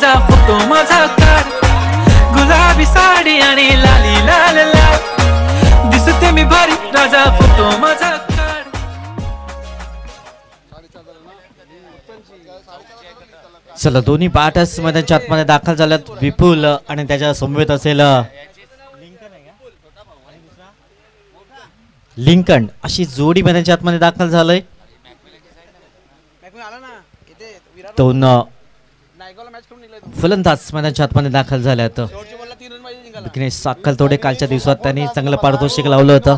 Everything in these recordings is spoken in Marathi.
राजा फोटो माझा काढ, गुलाबी साडी आणि लाली लाल लाल, दिसते मी भारी राजा फोटो माझा काढ. चला दोन्ही बॅटर्स मैदानाच्या आतमध्ये दाखल झाल्यात. विपुल आणि त्याच्या समवेत असेल लिंकन, अशी जोडी मैदानाच्या आतमध्ये दाखल झालंय. दोन फलंदाज मैदानाच्या आतमध्ये दाखल झाल्यात. विघ्नेश साखलतोडे कालच्या दिवसात त्यांनी चांगलं पारितोषिक लावलं होतं.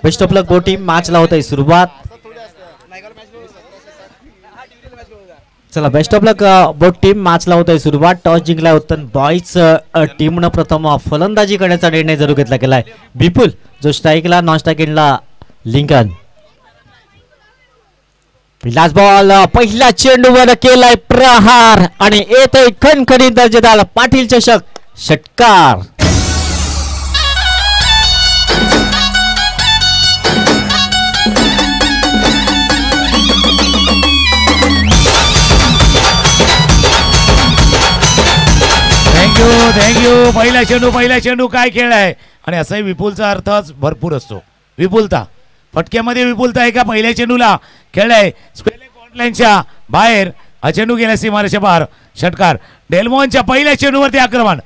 बेस्ट ऑफ लक बोटी मॅच लावत आहे सुरुवात. चला best of luck boat team match लावत आहे सुरुवात. टॉस जिंकला उत्तर बॉईज टीमनं प्रथम फलंदाजी करण्याचा निर्णय जरूर घेतला गेलाय. विपुल जो स्ट्राईकला, नॉन स्ट्राईकला लिंकन. पहिलाच बॉल, पहिल्या चेंडूवर केलाय प्रहार आणि येतोय खणखणीत दर्जेदार पाटील चषक षटकार. थँक्यू. पहिला चेंडू काय खेळलाय आणि असाही विपुलचा अर्थच भरपूर असतो. विपुलता फटक्यामध्ये विपुलता एका पहिल्या चेंडूला खेळलाय लाईनच्या बाहेर. हा चेंडू गेला सीमारेषे पार. षटकार. डेल्मॉनच्या पहिल्या चेंडूवरती आक्रमण,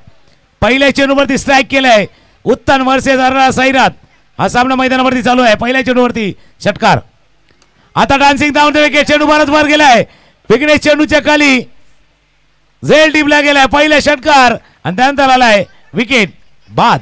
पहिल्या चेंडूवरती स्ट्राईक केलाय. उत्तन वर्सेस सैराट हा सामना मैदानावरती चालू आहे. पहिल्या चेंडूवरती षटकार. आता डान्सिंग धावून विकेट. चेंडू बराच वर गेलाय. विघ्नेश चेंडूच्या खाली झेल टीमला गेलाय. पहिला षटकार आणि त्यानंतर आलाय विकेट बाद.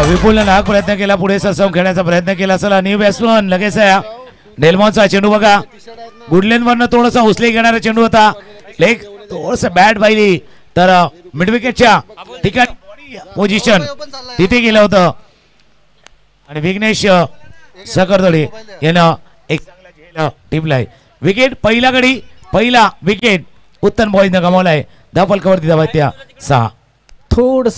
विपुलने नाग प्रयत्न केला, पुढे सरसावून खेळण्याचा प्रयत्न केला. चला न्यू बॅट्समन लगेच आहे. डेल्मॉनचा चेंडू बघा, गुडलेन वरनं थोडासा उचले घेणारा चेंडू होता. लेग थोडस बॅट पाहिली तर मिड विकेटच्या ठिकाणी पोझिशन तिथे गेलं होतं आणि विघ्नेश सकरदळे यानं एक चांगला टीमला विकेट. पहिला गडी पहिला विकेट उत्तम बॉईजनं गमावलाय. धावफलकावरती धावा त्या 6. थोडस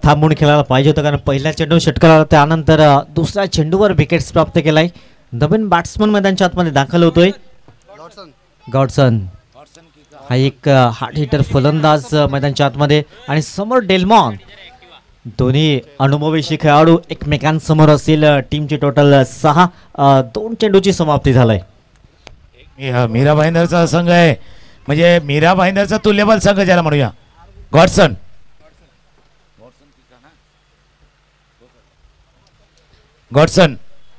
थांबून खेळायला पाहिजे होतं कारण पहिल्या चेंडू षटकार आला, त्यानंतर दुसऱ्या चेंडूवर विकेट्स प्राप्त केलाय. नवीन बॅट्समन मैदानाच्या आतमध्ये दाखल होतोय. गॉडसन हा एक हार्ड हिटर फलंदाज मैदानाच्या आतमध्ये आणि समोर डेल्मॉन. दोन्ही अनुभवी खेळाडू एकमेकांसमोर असतील. टीमची टोटल 6. 2 चेंडूची समाप्ती झालाय. मीरा भाईंदरचा संघ आहे, म्हणजे मीरा भाईंदरचा तुल्यबल संघ ज्याला म्हणूया. गॉडसन गॉडसन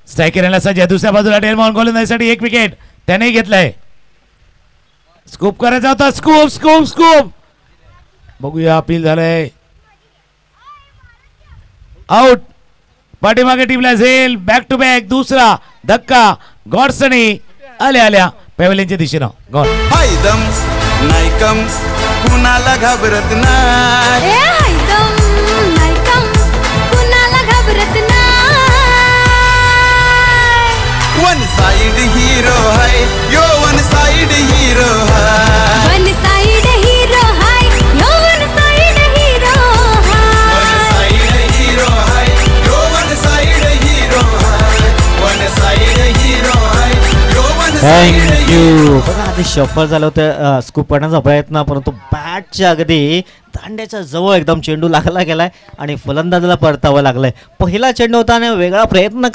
स्ट्रायकर सज्ज. दुसऱ्या बाजूला डेल्मॉन गोलंदाजीसाठी एक विकेट त्याने घेतलाय. स्कूप करायचा होता. स्कूप स्कूप स्कूप बघूया. अपील झालंय. आउट. पाठीमागे टीमला झेल. बॅक टू बॅक दुसरा धक्का. गॉडसनी आल्या आल्या पॅव्हलियनच्या दिशेनं. गॉड कुणाला घाबरत नाही. वन साइड हीरो है यो, वन साइड हीरो है. वन साइड हीरो है यो, वन साइड हीरो है. वन साइड हीरो है यो, वन साइड हीरो है. वन साइड हीरो है यो, वन साइड. थँक्यू. बघा आधी शफल झालं होतं स्कूप करण्याचा प्रयत्न, परंतु बॅटच्या अगदी दांड्याच्या जवळ एकदम चेंडू लागला गेलाय आणि फलंदाजाला परतावं लागलंय. पहिला चेंडू होता आणि वेगळा प्रयत्न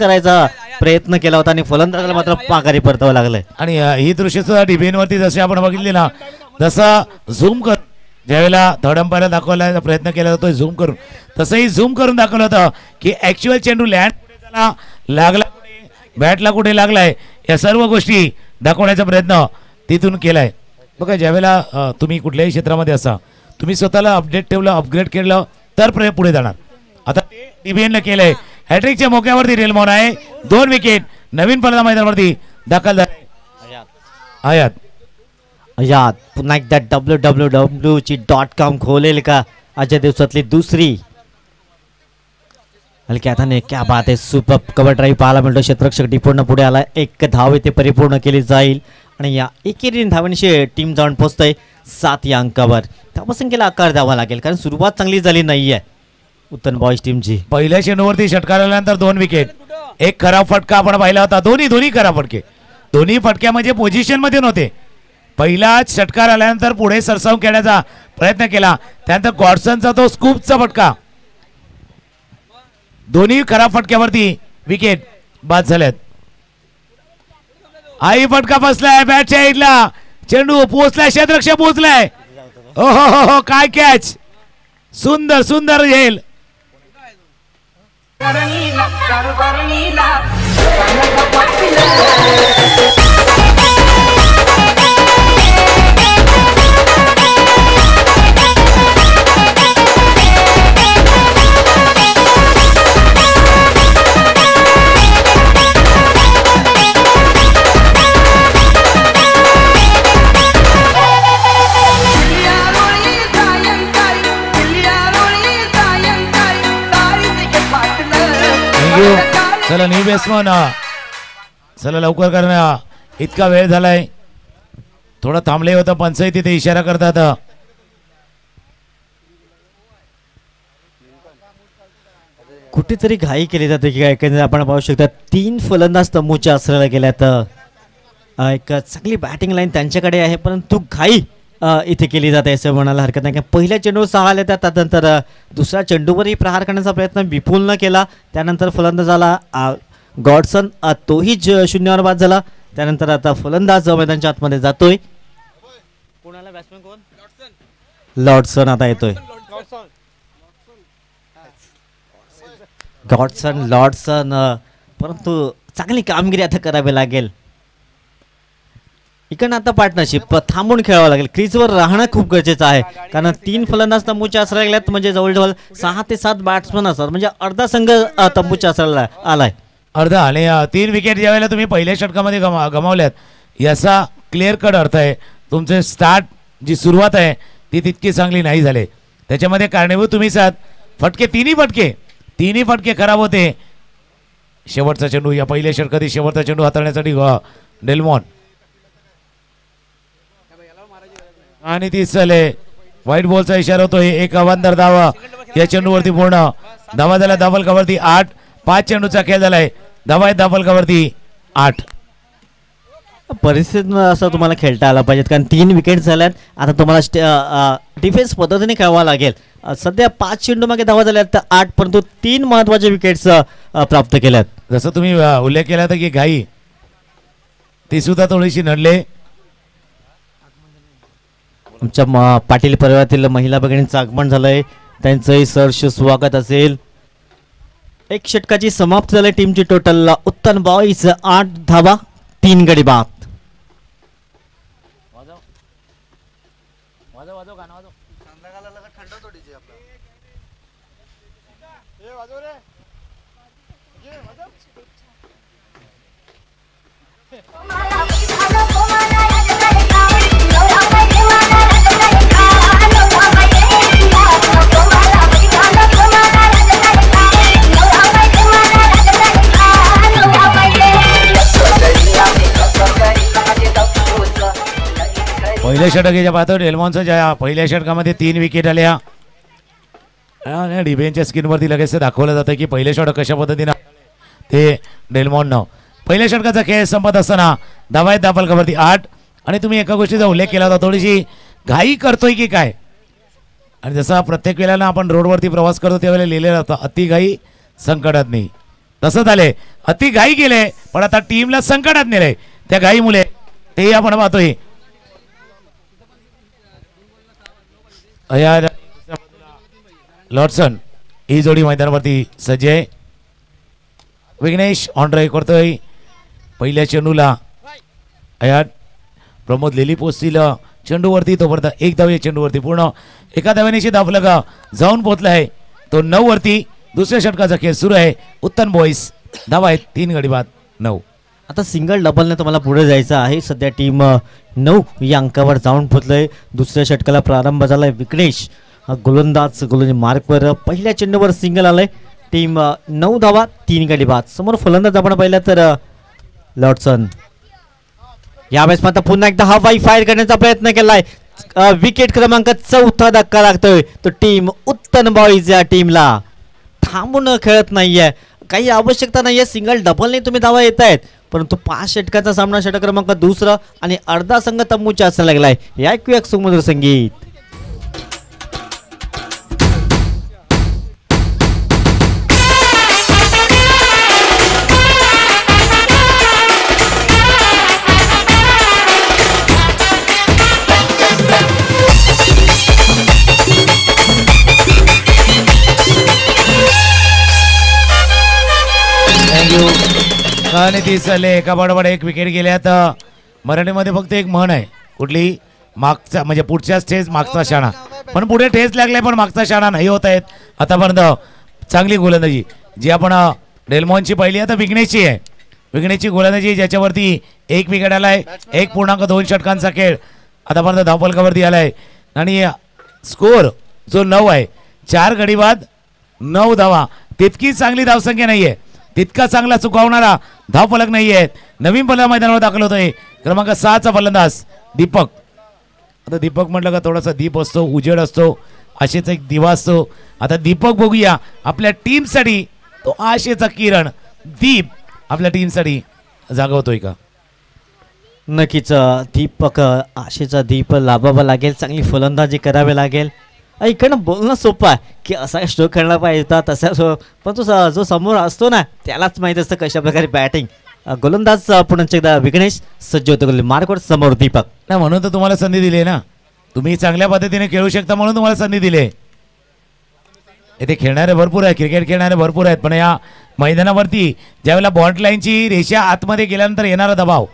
केला होता आणि फलंदाजाला मात्र पागारी परतावं लागलंय. आणि ही दृश्य सुद्धा टीव्हीवरती जसे आपण बघितले ना, जसा झूम कर ज्यावेळेला थर्ड अंपायरला दाखवायला प्रयत्न केला जातो झूम करून, तसंही झूम करून दाखवलं होतं की ऍक्च्युअल चेंडू लँड कुठे झाला, लागला कुठे, बॅटला कुठे लागलाय, या सर्व गोष्टी दाखवण्याचा प्रयत्न तिथून केलाय. बघा ज्यावेळेला तुम्ही कुठल्याही क्षेत्रामध्ये असा, तुम्ही स्वतःला अपडेट ठेवलं, अपग्रेड केलं तर पुढे जाणार. आता ते डीबीएनला केलंय. हॅट्रिकच्या मोक्यावरती डेल्मॉन आहे. 2 विकेट नवीन फलंदाज मैदानावरती दाखल झाले. आयात पुन्हा एकदा www.com खोलेल का आजच्या दिवसातली दुसरी हलक्या हाताने क्या बात आहे, सुपर कव्हर ड्राईव्ह पाहायला मिळतो. क्षेत्ररक्षक डिपोर्टनं पुढे आला. एक धाव इथे परिपूर्ण केली जाईल आणि या एकेरी धावांशी टीम जाऊन पोहोचतंय 7 या अंकावर. धावसंख्येला आकार द्यावा लागेल कारण सुरुवात चांगली झाली नाहीये उत्तन बॉईज टीमची. पहिल्या चेंडूवरती षटकार आल्यानंतर 2 विकेट. एक खराब फटका आपण पाहिला होता. दोन्ही खराब फटके. दोन्ही फटक्या म्हणजे पोझिशन मध्ये नव्हते. पहिलाच षटकार आल्यानंतर पुढे सरसावून खेळण्याचा प्रयत्न केला. त्यानंतर गॉडसनचा तो स्कूपचा फटका. दोन्ही खराब फटक्यावरती विकेट बाद झाल्यात. आई फटका बसलाय बॅटच्या साईडला. चेंडू पोहोचलाय, क्षेत्ररक्षक पोहोचलाय. हो हो हो, काय कॅच. सुंदर झेल. चला न्यू बॅट्समन, चला लवकर करणं. इतका वेळ झालाय. थोडं थांबले होतं. पंचायत तिथे इशारा करतात. कुठेतरी घाई केली जाते की काय. आपण पाहू शकता 3 फलंदाज तंबूच्या आश्रयाला गेल्यात. एक चांगली बॅटिंग लाईन त्यांच्याकडे आहे परंतु घाई इथे केली जाते असं म्हणायला हरकत नाही. पहिल्या चेंडूवर 6 आले त्यानंतर दुसऱ्या चेंडूवरही प्रहार करण्याचा प्रयत्न विपुलनं केला. त्यानंतर फलंदाजाला गॉडसन तोही शून्यावर बाद झाला. त्यानंतर आता फलंदाज मैदानाच्या आतमध्ये जातोय. कोणाला बॅट्समन कोण? लॉर्डसन आता येतोय. लॉर्डसन परंतु चांगली कामगिरी आता करावी लागेल. इकडनं आता पार्टनरशिप थांबून खेळावं लागेल. क्रीजवर राहणं खूप गरजेचं आहे कारण 3 फलंदाज तंबूच्या आश्रयाला गेल्यात म्हणजे जवळजवळ 6 ते 7 बॅट्समन असतात म्हणजे अर्धा संघ तंबूच्या आश्रयाला आलाय. अर्धा. आणि 3 विकेट ज्यावेळेला तुम्ही पहिल्या षटकामध्ये गमावल्यात याचा क्लिअर कट अर्थ आहे तुमचे स्टार्ट जी सुरुवात आहे ती तितकी चांगली नाही झाली. त्याच्यामध्ये कारणीभूत तुम्हीच आहात. तिन्ही फटके खराब होते. शेवटचा चेंडू या पहिल्या षटकातील शेवटचा चेंडू हाताळण्यासाठी डेल्मॉन आणि 30 चाले. व्हाईट बॉलचा इशारा होतोय. एक अवांतर धावा या चेंडूवरती पूर्ण. धावा झाला धावलकावरती 8. 5 चेंडूचा खेळ झालाय. धावा आहेत धावलकावरती 8. परिस्थितीनं असं तुम्हाला खेळता आला पाहिजेत कारण 3 विकेट झाल्यात. आता तुम्हाला डिफेन्स पद्धतीने खेळावं लागेल. सध्या 5 चेंडू मागे धावा झाल्यात तर 8 परंतु 3 महत्वाचे विकेट्स प्राप्त केल्यात. जसं तुम्ही उल्लेख केला होता की घाई ती सुद्धा थोडीशी नडले. आमच्या पाटील परिवारातील महिला भगिनींचं आगमन झालंय. त्यांचंही सहर्ष स्वागत असेल. 1 षटकाची समाप्ती झाली. टीमची टोटल उत्तन बॉईज 8 धावा 3 गडी बाद. पहिल्या षटकाच्या पाहतो डेल्मॉनचं ज्या पहिल्या षटकामध्ये 3 विकेट आल्या. डिबेनच्या स्क्रीनवरती लगेच दाखवलं जातं की पहिल्या षटक कशा पद्धतीनं ते डेल्मॉननं. पहिल्या षटकाचा खेळ संपत असताना धावा आहेत धावलकावरती 8. आणि तुम्ही एका गोष्टीचा उल्लेख केला होता थोडीशी घाई करतोय की काय. आणि जसा प्रत्येक वेळेला आपण रोडवरती प्रवास करतो त्यावेळेला लिहिलेलं होतं अति घाई संकटात नाही. तसं झाले. अति घाई केले पण आता टीमला संकटात नेले त्या घाई मुले. तेही आपण पाहतोय. लॉर्डसन ही जोडी मैदानावरती सज्ज आहे. विघ्नेश ऑन ड्राईव्ह करतोय पहिल्या चेंडूला. प्रमोद लेली पोचतील चेंडूवरती. तोपर्यंत 1 धाव या चेंडूवरती पूर्ण. एका धावेनेशी धावलगा जाऊन पोहोचला आहे तो 9 वरती. दुसऱ्या षटकाचा खेळ सुरू आहे. उत्तन बॉईज धावा आहेत 3 गडी बाद 9. आता सिंगल डबलने तुम्हाला पुढे जायचं आहे. सध्या टीम 9 या अंकावर जाऊन पोहोचलंय. दुसऱ्या षटकाला प्रारंभ झालाय. विघ्नेश गोलंदाज मार्कवर पहिल्या चेंडूवर सिंगल आलाय टीम 9 धावा 3 गडी बाद. समोर फलंदाज आपण पाहिलं तर लॉर्डसन. यावेळेस मात्र पुन्हा एकदा हवाई फायर करण्याचा प्रयत्न केलाय. विकेट क्रमांक 4 धक्का लागतोय. तो टीम उत्तन बॉईज या टीमला थांबून खेळत नाहीये. काही आवश्यकता नाहीये, सिंगल डबलने तुम्ही धावा येत आहेत, परंतु 5 षटकाचा सामना षटक क्रमांक 2 आणि अर्धा संघ तंबूच्या असायला लागलाय. या ऐकूया सुमधुर संगीत. आणि 30 झाले. एका बडबड एक विकेट गेल्यात. मराठीमध्ये फक्त एक म्हण आहे, कुठली? मागचा म्हणजे पुढच्या स्टेज मागचा शाणा. पण पुढे ठेच लागलाय पण मागचा शाणा नाही होत आहेत आतापर्यंत. चांगली गोलंदाजी जी आपण डेल्मॉनची पाहिली, आता विघ्नेशची आहे. विघ्नेशची गोलंदाजी ज्याच्यावरती 1 विकेट आलाय. 1.2 षटकांचा खेळ आतापर्यंत धावफलकावरती आलाय. आणि स्कोर जो 9 आहे, 4 गडी बाद 9 धावा. तितकी चांगली धावसंख्या नाहीये, तितका चांगला चुकावणारा धावफलक नाहीये. नवीन फलंदाज मैदानावर दाखल होतोय क्रमांक 6चा फलंदाज दीपक. आता दीपक म्हटलं का थोडासा दीप असतो, उजेड असतो, आशेचा एक दिवा असतो. आता दीपक बघूया आपल्या टीमसाठी, तो आशेचा किरण दीप आपल्या टीमसाठी जागवतोय का? नक्कीच दीपक आशेचा दीप लाभावा लागेल, चांगली फलंदाजी करावी लागेल. इकडनं बोलणं सोपं आहे की असा स्ट्रोक खेळला पाहिजे तसा, पण तो जो समोर असतो ना त्यालाच माहीत असतं कशा प्रकारे बॅटिंग. गोलंदाज पुन्हा एकदा विघ्नेश सज्ज होतो मार्कवर, समोर दीपक. ना म्हणून तर तुम्हाला संधी दिली ना, तुम्ही चांगल्या पद्धतीने खेळू शकता म्हणून तुम्हाला संधी दिली. इथे खेळणारे भरपूर आहे, क्रिकेट खेळणारे भरपूर आहेत, पण या मैदानावरती ज्यावेळेला बॉन्ड लाईनची रेषा आतमध्ये गेल्यानंतर येणारा दबाव,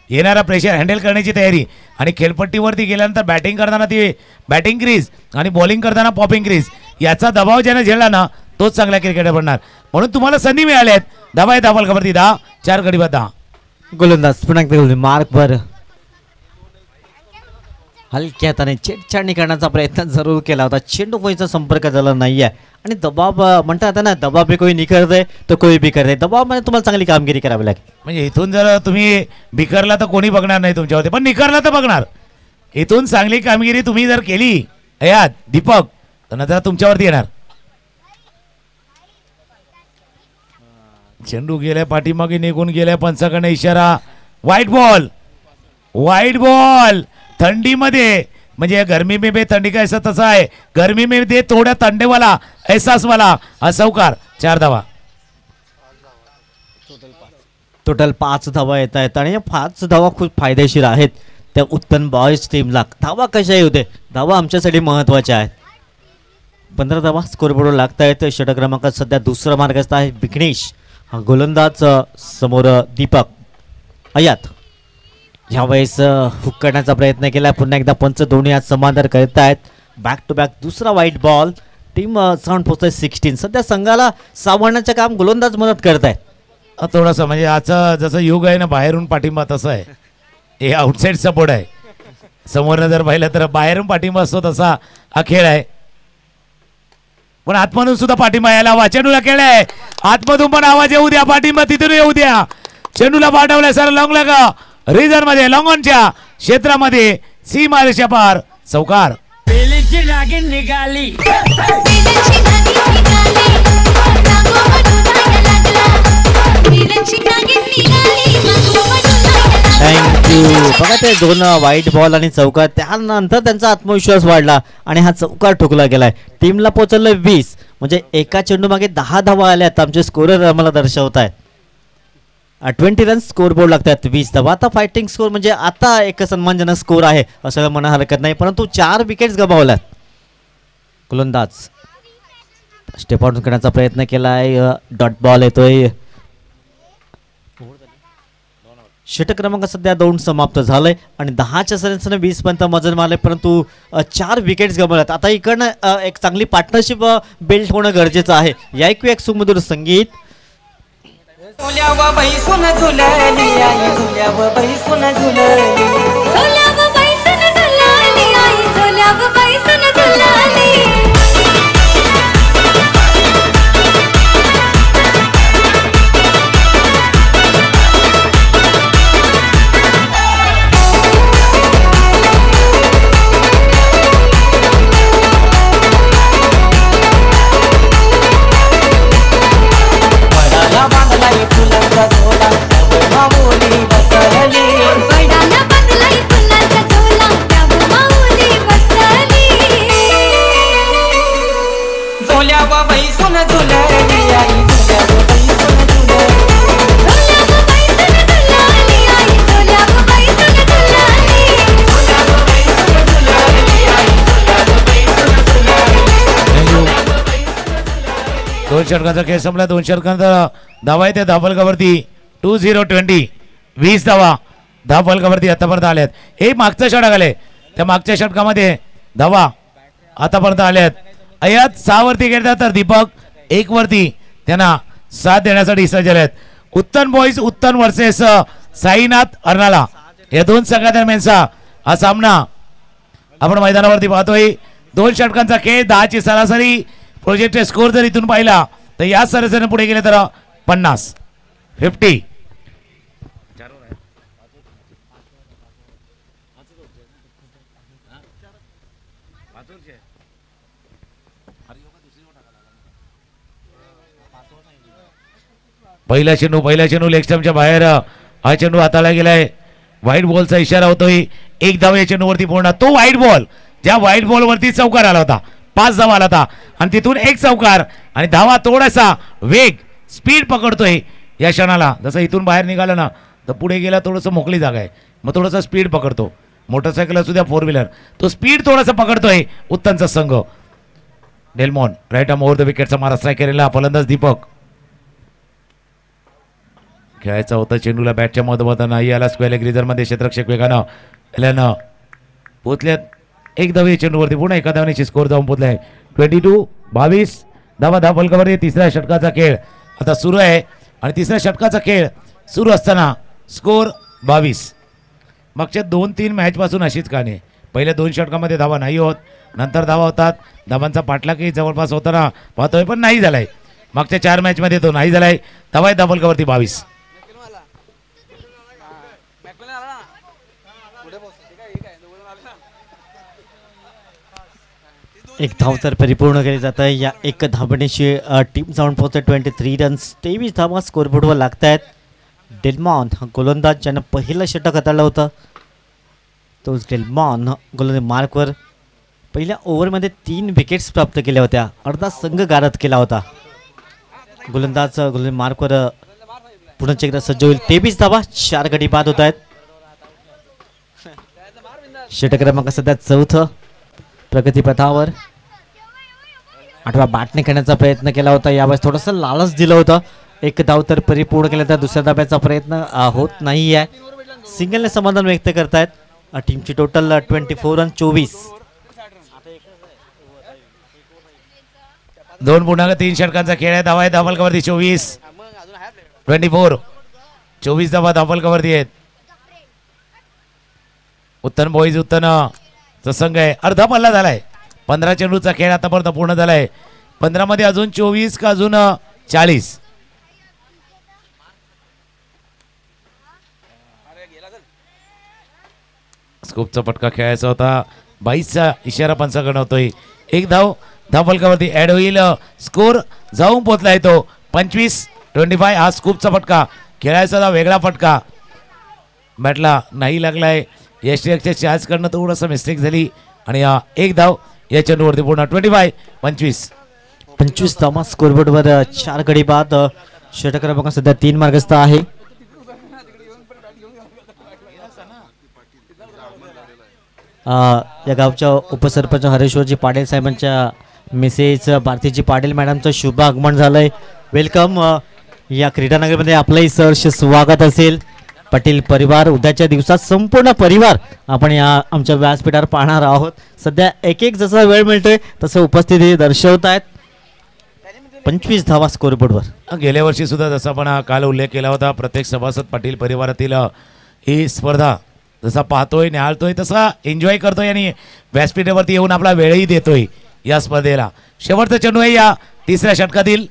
येणारा प्रेशर हँडल करण्याची तयारी आणि खेळपट्टीवरती गेल्यानंतर बॅटिंग करताना ती बॅटिंग क्रीज आणि बॉलिंग करताना पॉपिंग क्रीज, याचा दबाव ज्याने झेलला ना तोच चांगला क्रिकेटर बनणार. म्हणून तुम्हाला संधी मिळाल्या आहेत. धावा आहे धावफलकावरती 10, 4 गडी बाद 10. गोलंदाज पुन्हा एकदा मार्कवर हलक्या हाताने छेडछाडणी करण्याचा प्रयत्न जरूर केला होता. चेंडू कोणीचा संपर्क झाला नाहीये आणि दबाव म्हणतात ना, दबाव पे कोई निखरते तो कोई भी करते. दबावामध्ये तुम्हाला चांगली कामगिरी करावी लागेल. म्हणजे इथून जर तुम्ही बिखरला तर कोणी बघणार नाही तुमच्यावरती, पण निखरला तर बघणार. इथून चांगली कामगिरी तुम्ही जर केली यात दीपक, तर नंतर तुमच्यावरती येणार. चेंडू गेल्या पाठीमागे निघून गेल्या, पंचाकडनं इशारा. वाईट बॉल, वाईट बॉल. थंडीमध्ये म्हणजे गर्मी में भी थंडी का ऐसा तसा आहे, गर्मी में दे थोड़ा थंडे वाला एहसास वाला हा चौकार. 4 धावा. टोटल 5 धावा येत आहेत आणि या 5 धावा खूप फायदेशीर आहेत त्या उत्तम बॉयज टीमला. धावा कशाही होते, धावा आमच्यासाठी महत्त्वाच्या आहेत. 15 धावा स्कोरबोर्डवर लागत आहेत. षटक क्रमांकात सध्या दुसरा मार्गस्थ आहे विघ्नेश. हा गोलंदाज समोर दीपक. अयात ह्यावेळेस हुक करण्याचा प्रयत्न केला. पुन्हा एकदा पंच दोन्ही आज समांतर करत आहेत. बॅक टू बॅक दुसरा वाईट बॉल. टीम साऊंड पोहोचतोय 16. सध्या संघाला सावरण्याचं काम गोलंदाज मदत करत आहेत. थोडासा म्हणजे आजचा जसं युग आहे ना, बाहेरून पाठिंबा तसा आहे, हे आउटसाईड सपोर्ट आहे. समोरनं जर पाहिलं तर बाहेरून पाठिंबा असतो तसा हा खेळ आहे. पण आतमधून सुद्धा पाठिंबा यायला हवा. चेंडूला खेळ आहे, आतमधून पण आवाज येऊ द्या, पाठिंबा तिथून येऊ द्या. चेंडूला पाठवलाय सर लॉंग लगा रिझन मध्ये, लॉंगॉनच्या क्षेत्रामध्ये सीमा रेषा पार. चौकार. थँक्यू. बघा ते 2 वाईट बॉल आणि चौकार, त्यानंतर त्यांचा आत्मविश्वास वाढला आणि हा चौकार ठोकला गेलाय. टीमला पोहोचलं 20, म्हणजे एका चेंडू मागे 10 धावा आल्यात. आमचे स्कोरर आम्हाला दर्शवत आहेत. 20 रन स्कोर बोर्ड लागतात, 20 धावा. आता फायटिंग स्कोर म्हणजे आता एक सन्मानजनक स्कोर आहे असं म्हणा हरकत नाही, परंतु 4 विकेट्स गमावल्यात. गोलंदाज स्टेप आउट करण्याचा प्रयत्न केलाय. डॉट बॉल येतोय. षटक क्रमांक सध्या 2 समाप्त झालंय आणि 10च्या सरासरीने 20 पर्यंत वजन मारले, परंतु 4 विकेट्स गमावल्यात. आता इकडनं एक चांगली पार्टनरशिप बिल्ड होणं गरजेचं आहे. या ऐकूया एक सुमधुर संगीत. झुल्यावर बाई सुन झुलली आई, झुल्यावर बाई सुन झुलली, झुल्यावर बाई सुन झुलली आई, झुल्यावर बाई सुन झुलली. षटकाचा खेळ संपला. 2 षटकांचा धावा आहे त्या धावफलकावरती 20-20 20 धावा धावफलकावरती आतापर्यंत आल्यात. हे मागचं षटक आले, त्या मागच्या षटकामध्ये धावा आतापर्यंत आल्यात. यात 6 वरती खेळतात तर दीपक 1 वरती त्यांना साथ देण्यासाठी सज्ज आहेत. उत्तन बॉईज उत्तन वर्सेस साईनाथ अर्नाला या 2 संघादरम्यानचा हा सामना आपण मैदानावरती पाहतोय. 2 षटकांचा खेळ, 10ची सरासरी. प्रोजेक्ट स्कोर जर इथून पाहिला तर या सरासरीने पुढे गेले तर 50. पहिला चेंडू लेग स्टंपच्या बाहेर हा चेंडू हाताळला गेलाय. व्हाईट बॉलचा इशारा होतोय. 1 धाव या चेंडूवरती पूर्ण. तो व्हाईट बॉल, ज्या व्हाईट बॉल वरती चौकार आला होता, 5 धावा आला होता आणि तिथून 1 चौकार आणि धावा थोडासा वेग स्पीड पकडतोय या क्षणाला. जसं इथून बाहेर निघाला ना तर पुढे गेला थोडंसं मोकळी जागा आहे, मग थोडासा स्पीड पकडतो. मोटरसायकल असू द्या 4 व्हीलर, तो स्पीड थोडासा पकडतोय उत्तनचा संघ. डेल्मॉन राईट आर्म ओव्हर द विकेटचा मारा स्ट्रायकरला फलंदाज दीपक. खेळायचा होता चेंडूला बॅटच्या मधोमध नाही आला. स्क्वेअर ग्रीजरमध्ये क्षेत्ररक्षक वेगानं आल्यानं पोचल्यात. 1 धाव या चेंडूवरती पुन्हा एका धावण्याची स्कोर जाऊन पोचलाय. 22-22 धावा धावफलकावरती. 3ऱ्या षटकाचा खेळ आता सुरू आहे आणि 3ऱ्या षटकाचा खेळ सुरू असताना स्कोर 22. मागच्या 2-3 मॅचपासून अशीच कहाणी आहे. पहिल्या 2 षटकामध्ये धावा नाही होत, नंतर धावा होतात. धावांचा पाठलागही जवळपास होताना पाहतोय पण नाही झालाय. मागच्या 4 मॅचमध्ये तो नाही झालाय. धावा धावफलकावरती 22. एक धाव तर परिपूर्ण केली जात आहे. या 1 धावण्याची टीम जाऊन पोहोचते 23 रन्स. 23 धावा स्कोरबोर्डवर लागत आहेत. डेल्मॉन हा गोलंदाज ज्यानं पहिलं षटक हाताळलं होतं, तोच डेल्मॉन गोलंदाज मार्कवर पहिल्या ओव्हरमध्ये 3 विकेट्स प्राप्त केल्या होत्या. अर्धा संघ गारद केला होता. गोलंदाज मार्कवर पुन्हा एकदा सज्ज होईल. 23 धावा 4 गडी बाद होत आहेत. षटक क्रमांक सध्या 4थं प्रगतीपथावर. 8वा बॅटने खेळण्याचा प्रयत्न केला होता. यावेळेस थोडंसं लालच दिलं होतं. 1 धाव तर परिपूर्ण केला तर दुसऱ्या धाब्याचा प्रयत्न होत नाही आहे. सिंगलने समाधान व्यक्त करतायत. टीमची टोटल 24 रन 24. 2.3 षटकांचा खेळ आहे. धावा आहे धावफलकावरती 24 धावा धावफलकावरती आहेत. उत्तन बॉईज उत्तनचा संघ आहे. अर्धा पल्ला झालाय. 15 चेंडूचा खेळ आतापर्यंत पूर्ण झालाय. 15 मध्ये अजून 24 का अजून 40. स्कोपचा पटका खेळायचा होता. 22चा इशारा पंचाकडे होतोय. 1 धाव धावफलकावरती ऍड होईल. स्कोर जाऊन पोचलाय तो 25-25. हा स्कूपचा फटका खेळायचा होता, वेगळा फटका बॅटला नाही लागलाय. यष्टीच्या चार्ज करणं थोडंसं मिस्टेक झाली आणि 1 धाव या चेंडूवरती पूर्ण. 25 धावा स्कोरबोर्डवर 4 गडी बाद. षटक क्रमांक सध्या 3 मार्गस्थ आहे. या गावच्या उपसरपंच हरेश्वरजी पाटील साहेबांच्या मिसेस भारतीजी पाटील मॅडमचं शुभ आगमन झालंय. वेलकम. या क्रीडानगरमध्ये आपलंही सहर्ष स्वागत असेल. पाटील परिवार उद्याच्या दिवसात संपूर्ण परिवार आपण या आमच्या व्यासपीठावर पाहणार आहोत. सध्या एक जसा वेळ मिळतोय तसं उपस्थिती दर्शवत आहेत. 25 धावा स्कोरबोर्डवर. गेल्या वर्षी सुद्धा जसा आपण काल उल्लेख केला होता, प्रत्येक सभासद पाटील परिवारातील ही स्पर्धा जसा पाहतोय निहाळतोय तसा एन्जॉय करतोय आणि व्यासपीठावरती येऊन आपला वेळही देतोय या स्पर्धेला. शेवटचा चेंडू आहे या 3ऱ्या षटकातील.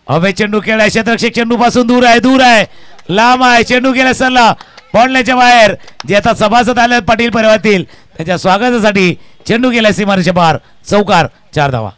हवे चेंडू खेळाय. क्षेत्ररक्षक चेंडू पासून दूर आहे लांब आहे. चेंडू गेला सरला बॉलच्या बाहेर. जे आता सभासद आले पाटील परिवारातील त्यांच्या स्वागतासाठी चेंडू गेला सीमारेषेच्या बाहेर. चौकार. 4 धावा.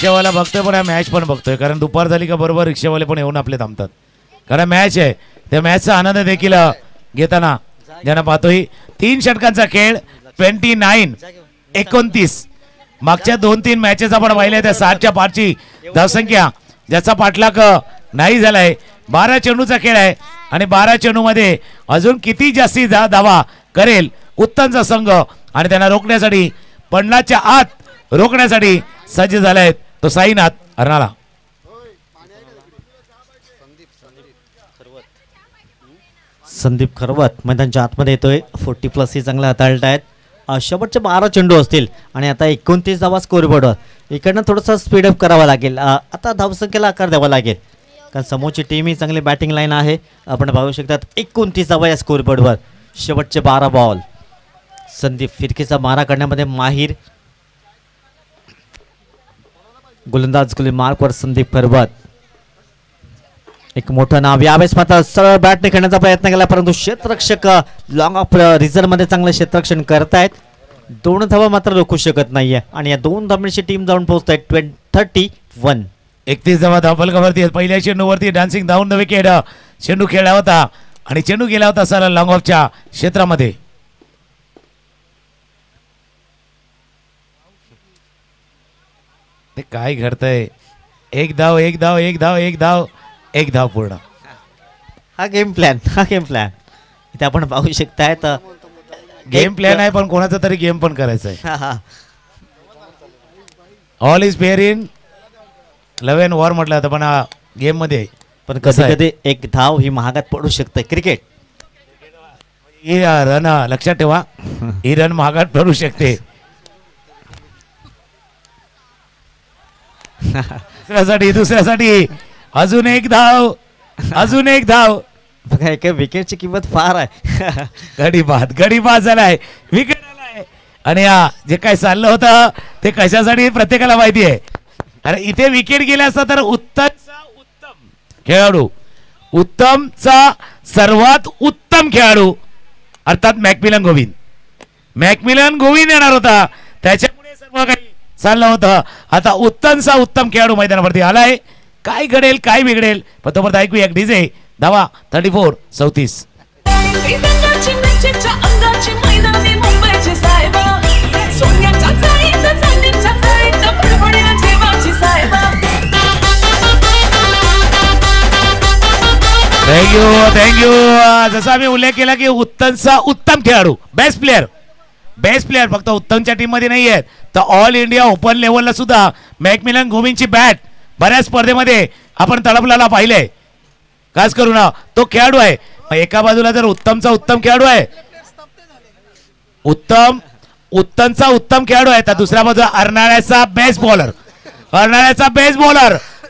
रिक्षावाला बघतोय पण मॅच पण बघतोय, कारण दुपार झाली का बरोबर रिक्षावाले पण येऊन आपले थांबतात, कारण मॅच आहे. त्या मॅचचा आनंद देखील घेताना ज्यांना पाहतोय. 3 षटकांचा खेळ 29-29. मागच्या 2-3 मॅचेस आपण पाहिल्या त्या 60च्या पारची धावसंख्या ज्याचा पाठलाग नाही झालाय. 12 चेंडूचा खेळ आहे आणि 12 चेंडूमध्ये अजून किती जास्ती धावा करेल उत्तमचा संघ आणि त्यांना रोखण्यासाठी 50च्या आत रोखण्यासाठी सज्ज झालाय तो साईनाथ अर्नाळा. संदीप खरवत मैदानच्या आतमध्ये येतोय. 40+ ही चांगला हाताळत आहेत. शेवटचे 12 चेंडू असतील आणि आता 29 धावा स्कोरबोर्डवर. इकडनं थोडंसं स्पीडअप करावं लागेल. आता धावसंख्येला आकार द्यावा लागेल, कारण समोरची टीम ही चांगली बॅटिंग लाईन आहे. आपण पाहू शकतात 29 धावा या स्कोरबोर्डवर. शेवटचे 12 बॉल. संदीप फिरकीचा मारा करण्यामध्ये माहीर. गोलंदाज गोली मार्कवर संदीप खरवत. एक मोठं नाव. यावेळेस मात्र सरळ बॅटने खेळण्याचा प्रयत्न केला, परंतु क्षेत्ररक्षक लॉंग ऑफ रिझर्व मध्ये चांगलं क्षेत्ररक्षण करतायत. 2 धावा मात्र रोखू शकत नाहीये आणि या 2 धावांची टीम जाऊन पोहोचत आहे 31. 31 धावा धावफलकावरती. पहिल्या चेंडूवरती डान्सिंग डाऊन द विकेट चेंडू खेळला होता आणि चेंडू गेला होता सर लॉंग ऑफच्या क्षेत्रामध्ये. ते काय घडतंय. 1 धाव 1 धाव 1 धाव 1 धाव 1 धाव पूर्ण. हा गेम प्लॅन इथे आपण पाहू शकताय. गेम प्लॅन आहे पण कोणाचा तरी गेम पण करायचा आहे. All is fair in 11 war म्हटलं होतं पण गेम मध्ये पण कधी कधी 1 धाव ही महागात पडू शकते. क्रिकेट ही रन लक्षात ठेवा, ही रन महागात पडू शकते. दुसऱ्यासाठी अजून 1 धाव अजून 1 धाव. बघा एका विकेटची किंमत फार आहे. गडी बाद झालाय, विकेट आलाय आणि जे काय चाललं होतं ते कशासाठी प्रत्येकाला माहिती आहे. अरे इथे विकेट गेला असता तर उत्तम खेळाडू, उत्तमचा सर्वात उत्तम खेळाडू अर्थात मॅकमिलन गोविंद येणार होता, त्याच्यामुळे सर्व काही चाललं होतं. आता उत्तमचा उत्तम खेळाडू मैदानावरती आलाय. काय घडेल काय बिघडेल पण तोपर्यंत ऐकूया एक डीजे. धावा 34-34. थँक्यू. जसा आम्ही उल्लेख केला की उत्तमचा उत्तम खेळाडू, बेस्ट प्लेअर फक्त उत्तमच्या टीम मध्ये नाही आहेत तर ऑल इंडिया ओपन लेवलला सुद्धा मॅकमिलन गोविंदची बॅट बऱ्याच स्पर्धेमध्ये आपण तळपलेला पाहिलंय. खास करून तो खेळाडू आहे. एका बाजूला जर उत्तमचा उत्तम खेळाडू आहे, उत्तमचा उत्तम खेळाडू आहे, तर दुसऱ्या बाजूला अर्नाळ्याचा best bowler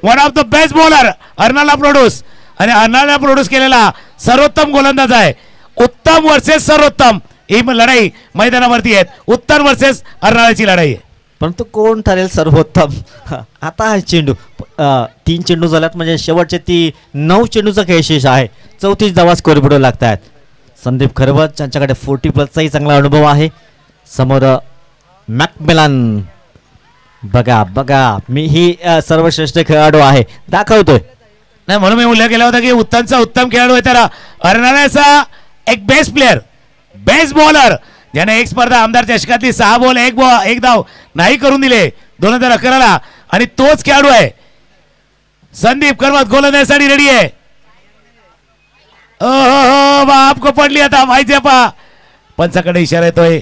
one of the best bowler Arnala produce आणि अर्नाळा प्रोड्यूस केलेला सर्वोत्तम गोलंदाज आहे. उत्तम वर्सेस सर्वोत्तम ही लढाई मैदानावरती आहे. उत्तम वर्सेस अर्नाळ्याची लढाई आहे. परंतु कोण ठरेल सर्वोत्तम. आता हा चेंडू 3 चेंडू झाल्यात म्हणजे शेवटचे 9 चेंडूचा खेळ शेष आहे. 34 धावा स्कोरबोर्ड लागत आहेत. संदीप खरवत ज्यांच्याकडे 40+चाही चांगला अनुभव आहे. समोर मॅकमिलन. बघा मी ही सर्वश्रेष्ठ खेळाडू आहे दाखवतोय. नाही म्हणून मी उल्लेख केला होता की उत्तमचा उत्तम खेळाडू आहे. तर अर्नाळ्याचा एक बेस्ट बॉलर ज्याने एक स्पर्धा आमदार चषकातली 6 बॉल 1 धाव नाही करून दिले 2011ला आणि तोच खेळाडू आहे संदीप खरवत. गोलंदाजीसाठी रेडी आहे. ओहो बाप को पडली आता माहिती आहे. पंचाकडे इशारा येतोय,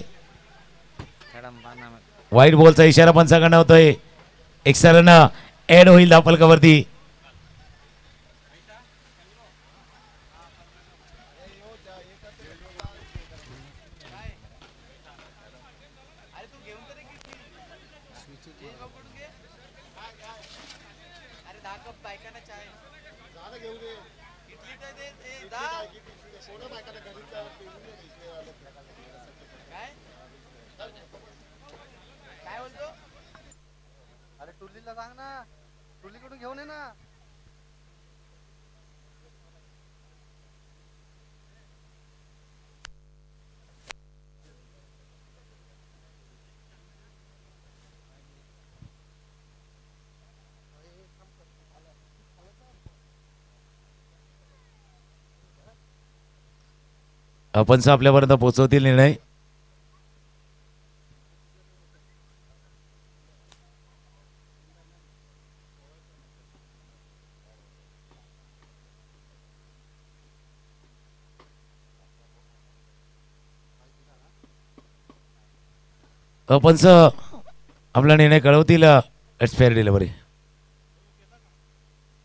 व्हाईट बॉलचा इशारा पंचाकडे होतोय. एक रन ऍड होईल धावफलकावरती. सांग ना, टुलीकडून घेऊन ये ना. पंच आपल्यापर्यंत पोहोचवतील निर्णय. पंच आपला निर्णय कळवतील. It's fair delivery.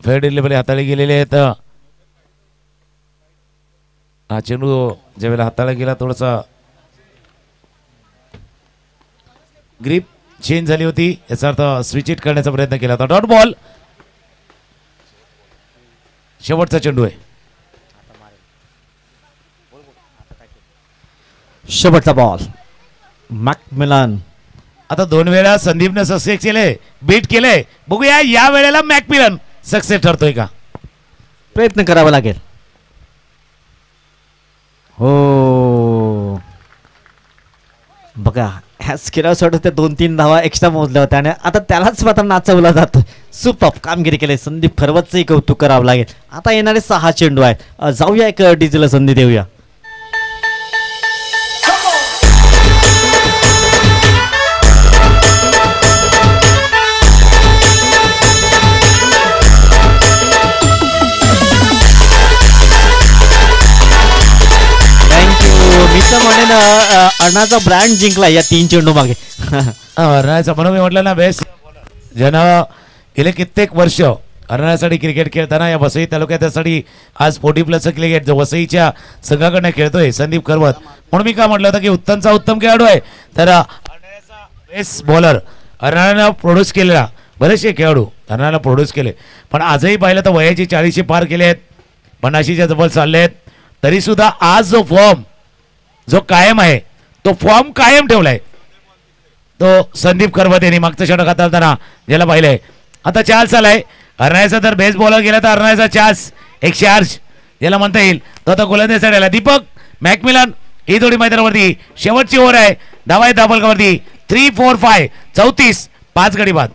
Fair delivery हाताळली गेलेली आहेत. हा चेंडू ज्यावेळेला हाताळला गेला थोडासा ग्रीप चेंज झाली होती, याचा अर्थ स्विच इट करण्याचा प्रयत्न केला होता. Dot ball. शेवटचा चेंडू आहे. शेवटचा बॉल. मॅकमिलन. आता 2 वेळा संदीपने सक्सेस केले, बीट केले. बघूया या वेळेला मॅकमिलन सक्सेस ठरतोय का. प्रयत्न करावा लागेल. हो बघा ह्या स्किरासाठी त्या 2-3 धावा एक्स्ट्रा मोजल्या होत्या आणि आता त्यालाच मात्र नाचवला जातो. सुपर कामगिरी केली. संदीप खरवतचंही कौतुक करावं लागेल. आता येणारे 6 चेंडू आहेत. जाऊया एक डीजेला संधी देऊया. मी तर म्हणेन अण्णाचा ब्रँड जिंकला या 3 चेंडू मागे. म्हणून मी म्हटलं ना बेस्ट ज्यानं गेले कित्येक वर्ष हरण्यासाठी क्रिकेट खेळताना या वसई तालुक्यासाठी आज 40+ क्रिकेट जो वसईच्या संघाकडनं खेळतोय संदीप खरवत. म्हणून मी का म्हटलं होतं की उत्तमचा उत्तम खेळाडू आहे. तर हरण्याचा बेस्ट बॉलर हरण्यानं प्रोड्यूस केलेला बरेचसे खेळाडू हरण्याला प्रोड्यूस केले, पण आजही पाहिलं तर वयाची 40 पार केले आहेत, 50च्या जवळ चालले आहेत. तरीसुद्धा आज जो फॉर्म जो कायम आहे तो फॉर्म कायम ठेवलाय तो संदीप खरवत यांनी मागचं षटक हाताळताना ज्याला पाहिलंय. आता चान्स आलाय हरण्याचा. जर बेस बॉलर गेला तर हरण्याचा चान्स एक चार्ज ज्याला म्हणता येईल तो आता गोलंदाजीसाठी आला. दीपक मॅकमिलन ही जोडी मैदानावरती शेवटची ओव्हर आहे. धावा आहे धापलकावरती 3, 4, 5 34 5 गडी बाद.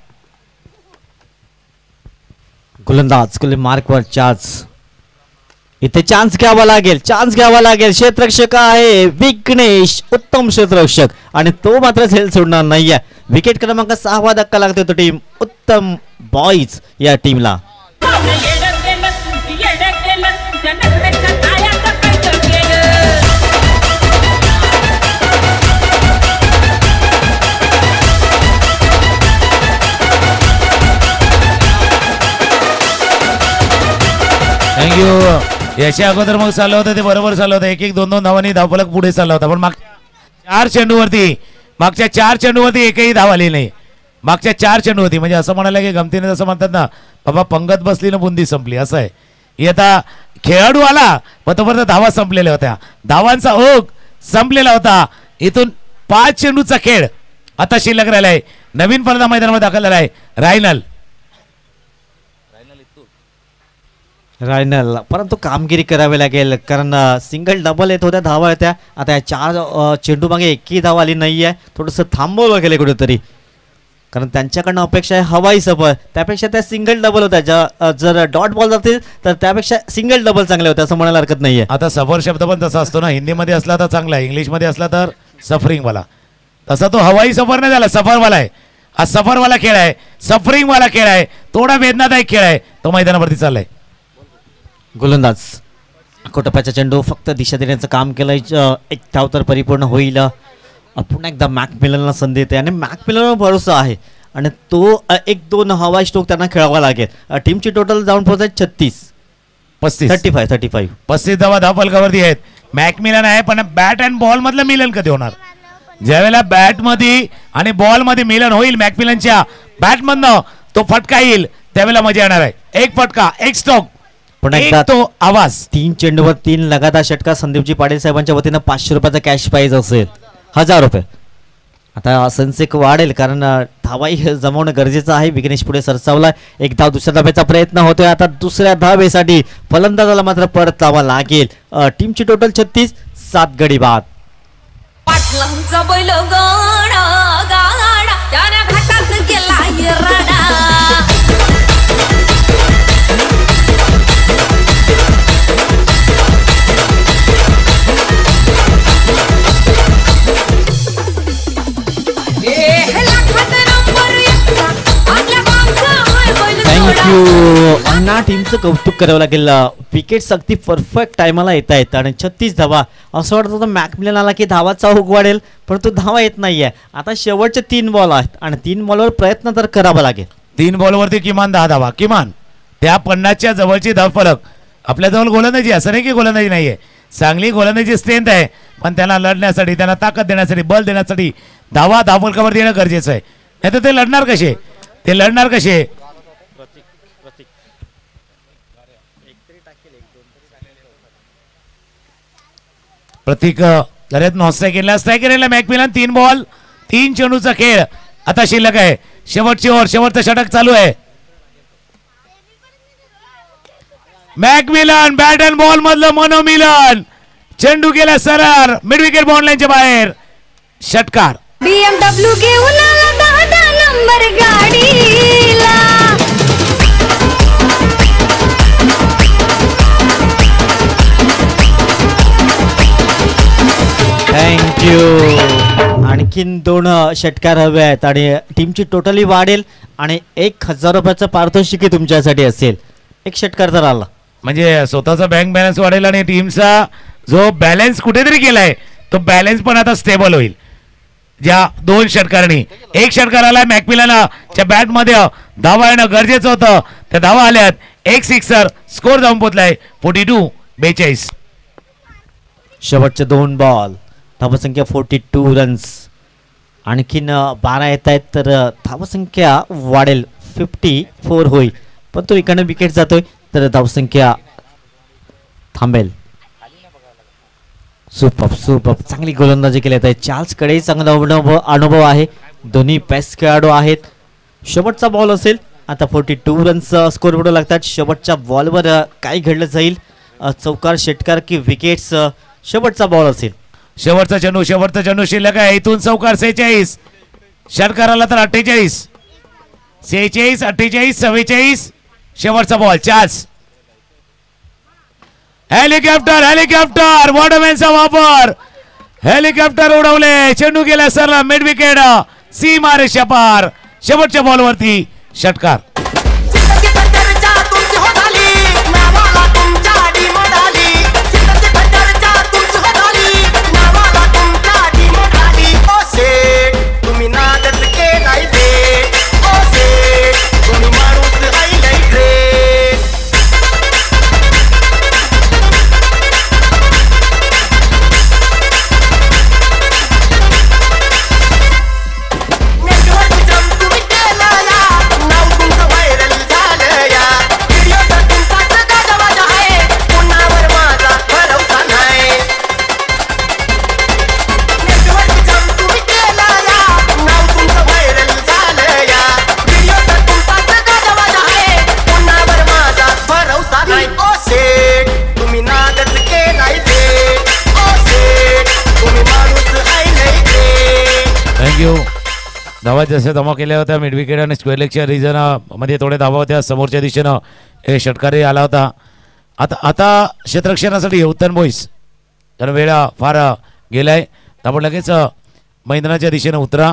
गोलंदाज मार्कवर चान्स. इथे चान्स घ्यावा लागेल. चान्स घ्यावा लागेल. क्षेत्ररक्षक आहे विघ्नेश, उत्तम क्षेत्ररक्षक आणि तो मात्र झेल सोडणार नाहीये. विकेट क्रमांक 6 धक्का लागतोय तो टीम उत्तम बॉईज या टीमला. थँक्यू. याच्या अगोदर मग चाललं होतं ते बरोबर चाललं होतं. 1-1, 2-2 धावांनी धावफलक पुढे चालला होता, पण मागच्या 4 चेंडूवरती एकही धाव आली नाही. मागच्या 4 चेंडूवरती म्हणजे असं म्हणायला की गमतीने जसं म्हणतात ना बाबा पंगत बसली ना बुंदी संपली असं आहे. ही आता खेळाडू आला पण तोपर्यंत धावा संपलेल्या होत्या. धावांचा ओघ संपलेला होता. इथून 5 चेंडूचा खेळ आता शिल्लक राहिलाय. नवीन फलंदाज मैदानामध्ये दाखल झालाय रायनल. परंतु कामगिरी करावी लागेल कारण सिंगल डबल येत होत्या, धावा येत्या. आता या 4 चेंडू मागे एकही धाव आली नाही आहे. थोडंसं थांबवलं गेलं कुठेतरी कारण त्यांच्याकडनं अपेक्षा आहे हवाई सफर. त्यापेक्षा त्या सिंगल डबल होत्या. जर डॉट बॉल जातील तर त्यापेक्षा सिंगल डबल चांगले होते असं म्हणायला हरकत नाहीये. आता सफर शब्द पण तसा असतो ना, हिंदीमध्ये असला तर चांगला आहे, इंग्लिशमध्ये असला तर सफरिंगवाला. तसा तो हवाई सफर नाही झाला, सफरवाला आहे. हा सफरवाला खेळ आहे, सफरिंगवाला खेळ आहे, थोडा वेदनादायक खेळ आहे. तो मैदानावरती चाललाय. गोलंदाज कोटप्याचा चेंडू फक्त दिशा देण्याचं काम केलंय. एक धाव तर परिपूर्ण होईल. पुन्हा एकदा मॅकमिलनला संधी येते आणि मॅकमिलनवर भरोसा आहे आणि तो 1-2 हवाई स्ट्रोक त्यांना खेळावा लागेल. टीमची टोटल जाऊन पोहोचत 35 धावा धावफलकावरती आहेत. मॅकमिलन आहे पण बॅट अँड बॉल मधलं मिलन कधी होणार. ज्यावेळेला बॅट मध्ये आणि बॉल मध्ये मिलन होईल मॅकमिलनच्या बॅट मधनं तो फटका येईल त्यावेळेला मजा येणार आहे. एक फटका एक स्ट्रोक पण एकदा तो आवाज. 3 चेंडूवर 3 लगातार षटकार. संदीपजी पाटील साहेबांच्या वतीनं 500 रुपयाचा कॅश प्राईज असेल. 1000 रुपये. आता सेन्सेक वाढेल कारण धावाही जमवणं गरजेचं आहे. विघ्नेश पुढे सरसावला. एक धाव दुसऱ्या धावेचा प्रयत्न होतोय. आता दुसऱ्या धावेसाठी फलंदाजाला मात्र परत जावं लागेल. टीमची टोटल 36 7 गडी बाद. थँक्यू अण्णा. टीमचं कौतुक करावं लागेल. विकेट्स अगदी परफेक्ट टायमाला येत आहेत आणि 36 धावा. असं वाटत होतं मॅकमिलन आला की धावाचा हुक वाढेल, परंतु धावा येत नाहीये. आता शेवटचे 3 बॉल आहेत आणि 3 बॉलवर प्रयत्न तर करावा लागेल. 3 बॉलवरती किमान 10 धावा, किमान त्या 50च्या जवळची धावफलक. आपल्याजवळ गोलंदाजी असं नाही की गोलंदाजी नाहीये, चांगली गोलंदाजी स्ट्रेंथ आहे, पण त्यांना लढण्यासाठी, त्यांना ताकद देण्यासाठी, बल देण्यासाठी धावा धावफलकावरती येणं गरजेचं आहे. नाही तर ते लढणार कसे, ते लढणार कसे. प्रतीक लढत स्ट्रायकरला मॅकमिलन. 3 बॉल 3 चेंडूचा खेळ आता शिल्लक आहे. शेवटची ओव्हर, शेवटचं षटक चालू आहे. मॅकमिलन बॅट अँड बॉल मधलं मनोमिलन. चेंडू गेला सरळ मिड विकेट बॉन्डलाईनच्या बाहेर. षटकार. BMW घेऊन आला 10 नंबर गाडीला. थँक्यू. आणखीन 2 षटकार हवे आहेत आणि टीमची टोटली वाढेल आणि 1000 रुपयाचं पारितोषिक तुमच्यासाठी असेल. 1 षटकार तर आला म्हणजे स्वतःचा बँक बॅलन्स वाढेल आणि टीमचा जो बॅलन्स कुठेतरी केलाय तो बॅलन्स पण आता स्टेबल होईल. ज्या 2 षटकारांनी 1 षटकार आलाय मॅकमिलनच्या बॅट मध्ये धावा येणं गरजेचं होतं. त्या धावा आल्यात. 1 सिक्सर. स्कोर जाऊन पोहोचलाय 42-42. शेवटचे 2 बॉल. धावसंख्या 42 रन्स. आणखीन 12 येत आहेत तर धावसंख्या वाढेल 54 होईल, पण तो इकडनं विकेट जातोय तर धावसंख्या थांबेल. सुपर चांगली गोलंदाजी केली आहे. चार्ल्सकडे चांगला अनुभव आहे. दोन्ही बेस्ट खेळाडू आहेत. शेवटचा बॉल असेल. आता 42 रन्स स्कोर बोर्ड लागतात. शेवटच्या बॉलवर काय घडलं जाईल, चौकार, षटकार की विकेट्स. शेवटचा बॉल असेल. शेवटचा चेंडू शिल्लक आहे. इथून चौकार 46. षटकाराला तर 48. 46, 48, 47. शेवटचा बॉल. चार्ल्स. हेलिकॉप्टर वॉटरमॅनचा वापर. हेलिकॉप्टर उडवले. चेंडू गेला सरला मिड विकेट. सीमा रेषा पार. शेवटच्या बॉलवरती षटकार. धावा जसे जमा केल्या होत्या मिड विकेट आणि स्क्वेअर लेगच्या रिजन मध्ये थोड्या धावा होत्या. समोरच्या दिशेनं हे षटकारी आला होता. आता क्षेत्ररक्षणासाठी उत्तम बॉईस, कारण वेळ फार गेलाय. आपण लगेच मैदानाच्या दिशेनं उतरा.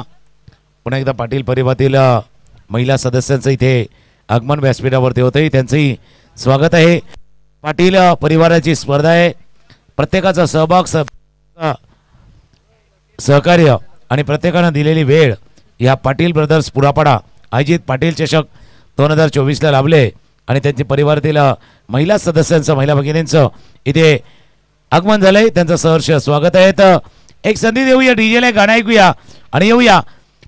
पुन्हा एकदा पाटील परिवारातील महिला सदस्यांचं इथे आगमन व्यासपीठावरती होतंय. त्यांचंही स्वागत आहे. पाटील परिवाराची स्पर्धा आहे. प्रत्येकाचा सहभाग, सहकार्य आणि प्रत्येकानं दिलेली वेळ या पाटील ब्रदर्स पुरापाडा आयोजित पाटील चषक 2024ला लाभले आणि त्यांच्या परिवारातील महिला सदस्यांचं, महिला भगिनींचं इथे आगमन झालंय. त्यांचं सहर्ष स्वागत आहे. तर एक संधी देऊया, डीजेला गाणं ऐकूया आणि येऊया.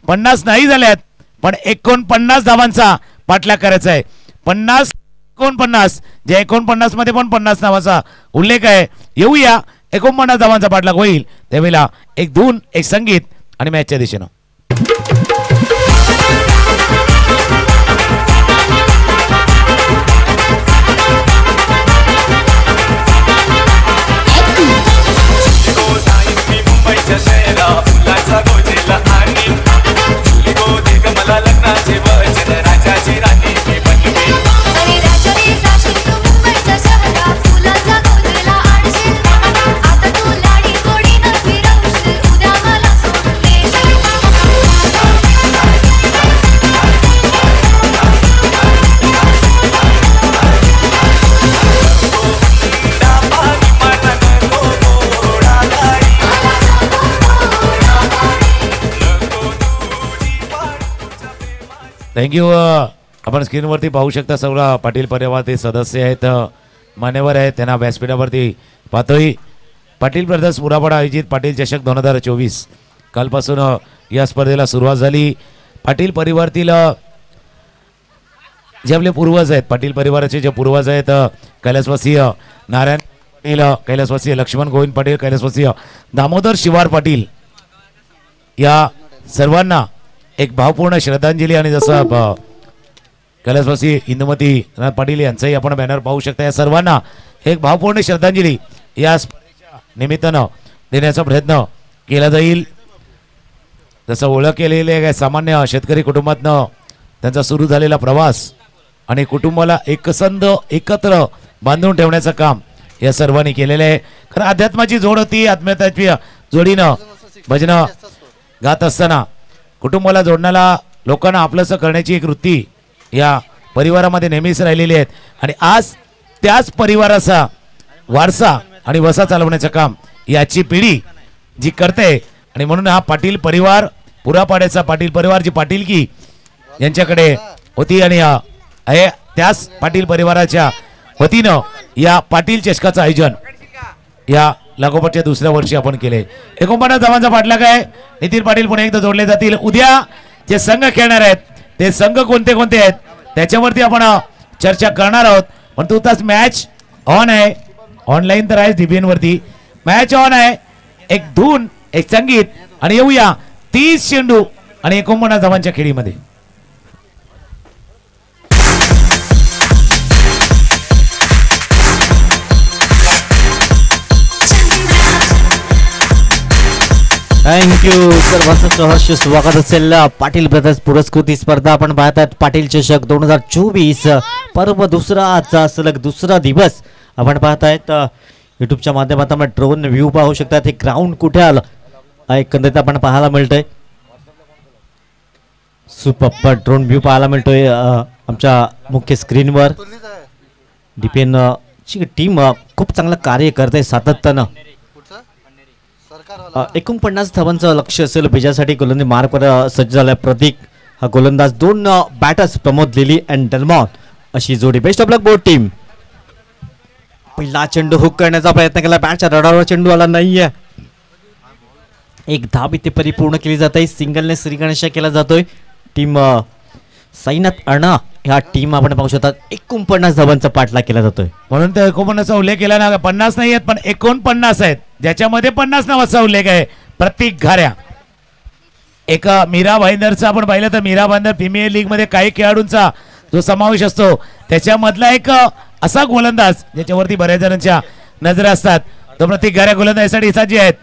50 नाही झाल्यात, पण 49 धावांचा पाठलाग करायचा आहे. 50, 49, जे 49 मध्ये पण 50 नावाचा उल्लेख आहे. येऊया, 49 धावांचा पाठलाग होईल. त्यावेळेला एक धून, एक संगीत आणि मॅचच्या दिशेनं. थँक्यू. आपण स्क्रीनवरती पाहू शकता सर्व पाटील परिवारातील सदस्य आहेत, मान्यवर आहेत, त्यांना व्यासपीठावरती पाहतोय. पाटील ब्रदर्स मुरापाडा आयोजित पाटील चषक 2024 कालपासून या स्पर्धेला सुरुवात झाली. पाटील परिवारातील जे आपले पूर्वज आहेत, पाटील परिवाराचे जे पूर्वज आहेत, कैलासवासीय नारायण पाटील, कैलासवासीय लक्ष्मण गोविंद पाटील, कैलासवासीय दामोदर शिवार पाटील, या सर्वांना एक भावपूर्ण श्रद्धांजली. आणि जसं कैलासवासी इंदुमती नाथ पाटील यांचाही आपण बॅनर पाहू शकता, या सर्वांना एक भावपूर्ण श्रद्धांजली या स्पर्धेच्या निमित्तानं देण्याचा प्रयत्न केला जाईल. जसं ओळख केलेले सामान्य शेतकरी कुटुंबातनं त्यांचा सुरू झालेला प्रवास आणि कुटुंबाला एकसंध एकत्र बांधून ठेवण्याचं काम या सर्वांनी केलेलं आहे. खरं अध्यात्माची जोड होती, आत्मीयताची जोडीनं भजनं गात असताना कुटुंबाला जोडण्याला, लोकांना आपलंसं करण्याची एक वृत्ती या परिवारामध्ये नेहमीच राहिलेली आहेत. आणि आज त्याच परिवाराचा वारसा आणि वसा चालवण्याचं काम याची पिढी जी करते. आणि म्हणून हा पाटील परिवार, पुरापाड्याचा पाटील परिवार, जी पाटीलकी यांच्याकडे होती आणि त्याच पाटील परिवाराच्या वतीनं या पाटील चषकाचं आयोजन या लागोपाठच्या दुसऱ्या वर्षी आपण केले. 49 धावांचा पाठलाग आहे. नितीन पाटील पुन्हा एकदा जोडले जातील. उद्या जे संघ खेळणार आहेत ते संघ कोणते कोणते आहेत त्याच्यावरती आपण चर्चा करणार आहोत. पण तुताच मॅच ऑन आहे, ऑनलाईन तर आहे DBN वरती. मॅच ऑन आहे. एक धून, एक संगीत आणि येऊया 30 चेंडू आणि 49 धावांच्या खेळीमध्ये. थँक्यू. सर्वांचं सहर्ष स्वागत असेल. पाटील ब्रदर्स पुरस्कृत स्पर्धा आपण पाहतात. पाटील चषक 2024 पर्व दुसरा, आजचा सलग दुसरा दिवस आपण पाहतायत. युट्यूबच्या माध्यमातून ड्रोन व्ह्यू पाहू शकतात. हे ग्राउंड कुठे आलं एकंदरीत आपण पाहायला मिळतंय. सुपर ड्रोन व्ह्यू पाहायला मिळतोय आमच्या मुख्य स्क्रीनवर. DPN ची टीम खूप चांगलं कार्य करते सातत्यानं. 49 धावांचं लक्ष असेल विजयासाठी. गोलंदाजी मार्कवर सज्ज झालाय प्रतीक हा गोलंदाज. 2 बॅटर्स प्रमोद लिली अँड डेल्मॉन अशी जोडी. Best of luck both team. पहिला चेंडू हुक करण्याचा प्रयत्न केला, बॅटच्या रडावर चेंडू आला नाहीये. एक धाव इथे परिपूर्ण केली जाते. सिंगलने श्रीगणेश केला जातोय. टीम साईनाथ अणा ह्या टीम आपण पाहू शकतात 49 धावांचा पाठलाग केला जातोय. म्हणून तर 49चा उल्लेख केला ना. 50 नाही आहेत पण 49 आहेत, ज्याच्यामध्ये 50 नावाचा उल्लेख आहे. प्रत्येक घाऱ्या एक मीरा भाईंदरचा आपण पाहिलं तर मीरा भाईंदर प्रीमियर लीग मध्ये काही खेळाडूंचा जो समावेश असतो त्याच्यामधला एक असा गोलंदाज ज्याच्यावरती बऱ्याच जणांच्या नजरा असतात. तो प्रत्येक घाऱ्या गोलंदाजीसाठी सज्ज आहेत.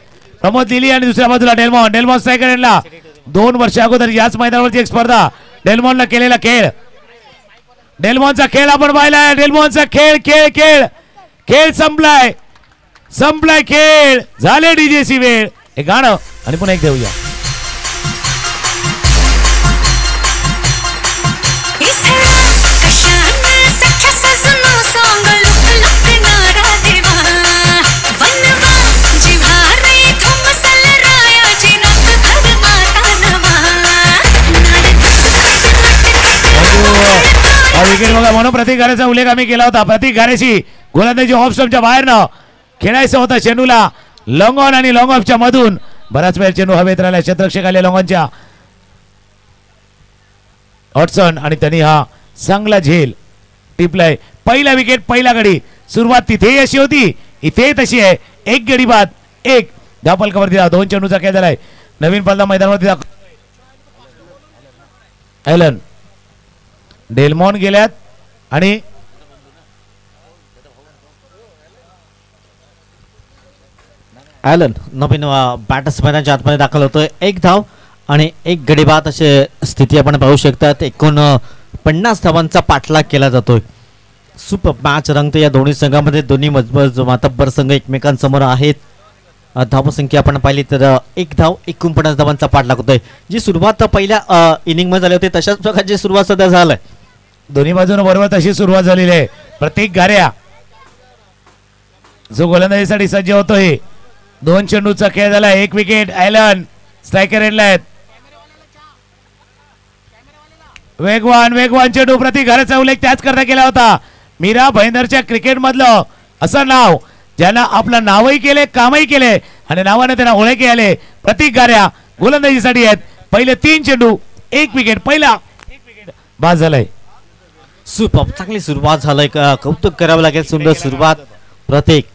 प्रमोद लिली आणि दुसऱ्या बाजूला डेल्मॉन. डेल्मॉन स्ट्रायकर यांना 2 वर्ष अगोदर याच मैदानावरती एक स्पर्धा डेल्मॉनला केलेला खेळ. डेल्मॉनचा खेळ आपण पाहिलाय. डेल्मॉनचा खेळ खेळ खेळ खेळ संपलाय, संपलाय खेळ. झाले डीजेची वेळ. हे गाणं आणि पुन्हा एक देऊया. विकेट बघा. म्हणून प्रतीक घारेचा उल्लेख आम्ही केला होता. प्रतीक घारेची गोलंदाजी ऑफ स्टंपच्या बाहेरनं खेळायचं होतं. चेंडूला लॉंग ऑन आणि लॉंग ऑफच्या मधून बराच वेळ चेंडू हवेत राहिला. क्षेत्ररक्षक आले लॉंग ऑनच्या हॉटसन आणि त्यांनी हा चांगला झेल टिपलाय. पहिला विकेट, पहिला गडी. सुरुवात तिथे अशी होती, इथे तशी आहे. एक गडी बाद, एक धापलकावर दिला. 2 चेंडूचा खेळ झालाय. नवीन पल्ला मैदानावरती ॲलन डेल्मॉन गेल्यात आणि ॲलन नवीन बॅट्समॅनच्या आतमध्ये दाखल होतोय. 1 धाव आणि 1 गडी बाद अशी स्थिती आपण पाहू शकतात. 49 धावांचा पाठलाग केला जातोय. सुपर मॅच रंगते या दोन्ही संघामध्ये. दोन्ही मजबूत मातब्बर संघ एकमेकांसमोर आहेत. धावसंख्या आपण पाहिली तर 1 धाव 49 धावांचा पाठलाग होतोय. जी सुरुवात पहिल्या इनिंग मध्ये झाली होती तशाच प्रकारची सुरुवात सध्या झालाय. दोन्ही बाजूने बरोबर तशी सुरुवात झालेली आहे. प्रत्येक गाऱ्या जो गोलंदाजीसाठी सज्ज होतोय. 2 चेंडूचा खेळ झाला. 1 विकेट. ॲलन स्ट्रायकर एंडला आहेत. वेगवान वेगवान चेंडू प्रति घराचा उल्लेख त्याच करता केला होता. मीरा भाईंदरच्या क्रिकेट मधलं असं नाव ज्यांना आपलं नावही केले कामही केले आणि नावाने त्यांना ओळख आले. प्रतीक गाऱ्या गोलंदाजीसाठी आहेत. पहिले 3 चेंडू 1 विकेट. पहिला 1 विकेट बाद झालाय. सुपर चांगली सुरुवात झालंय. कौतुक करावं लागेल. सुंदर सुरुवात प्रतीक.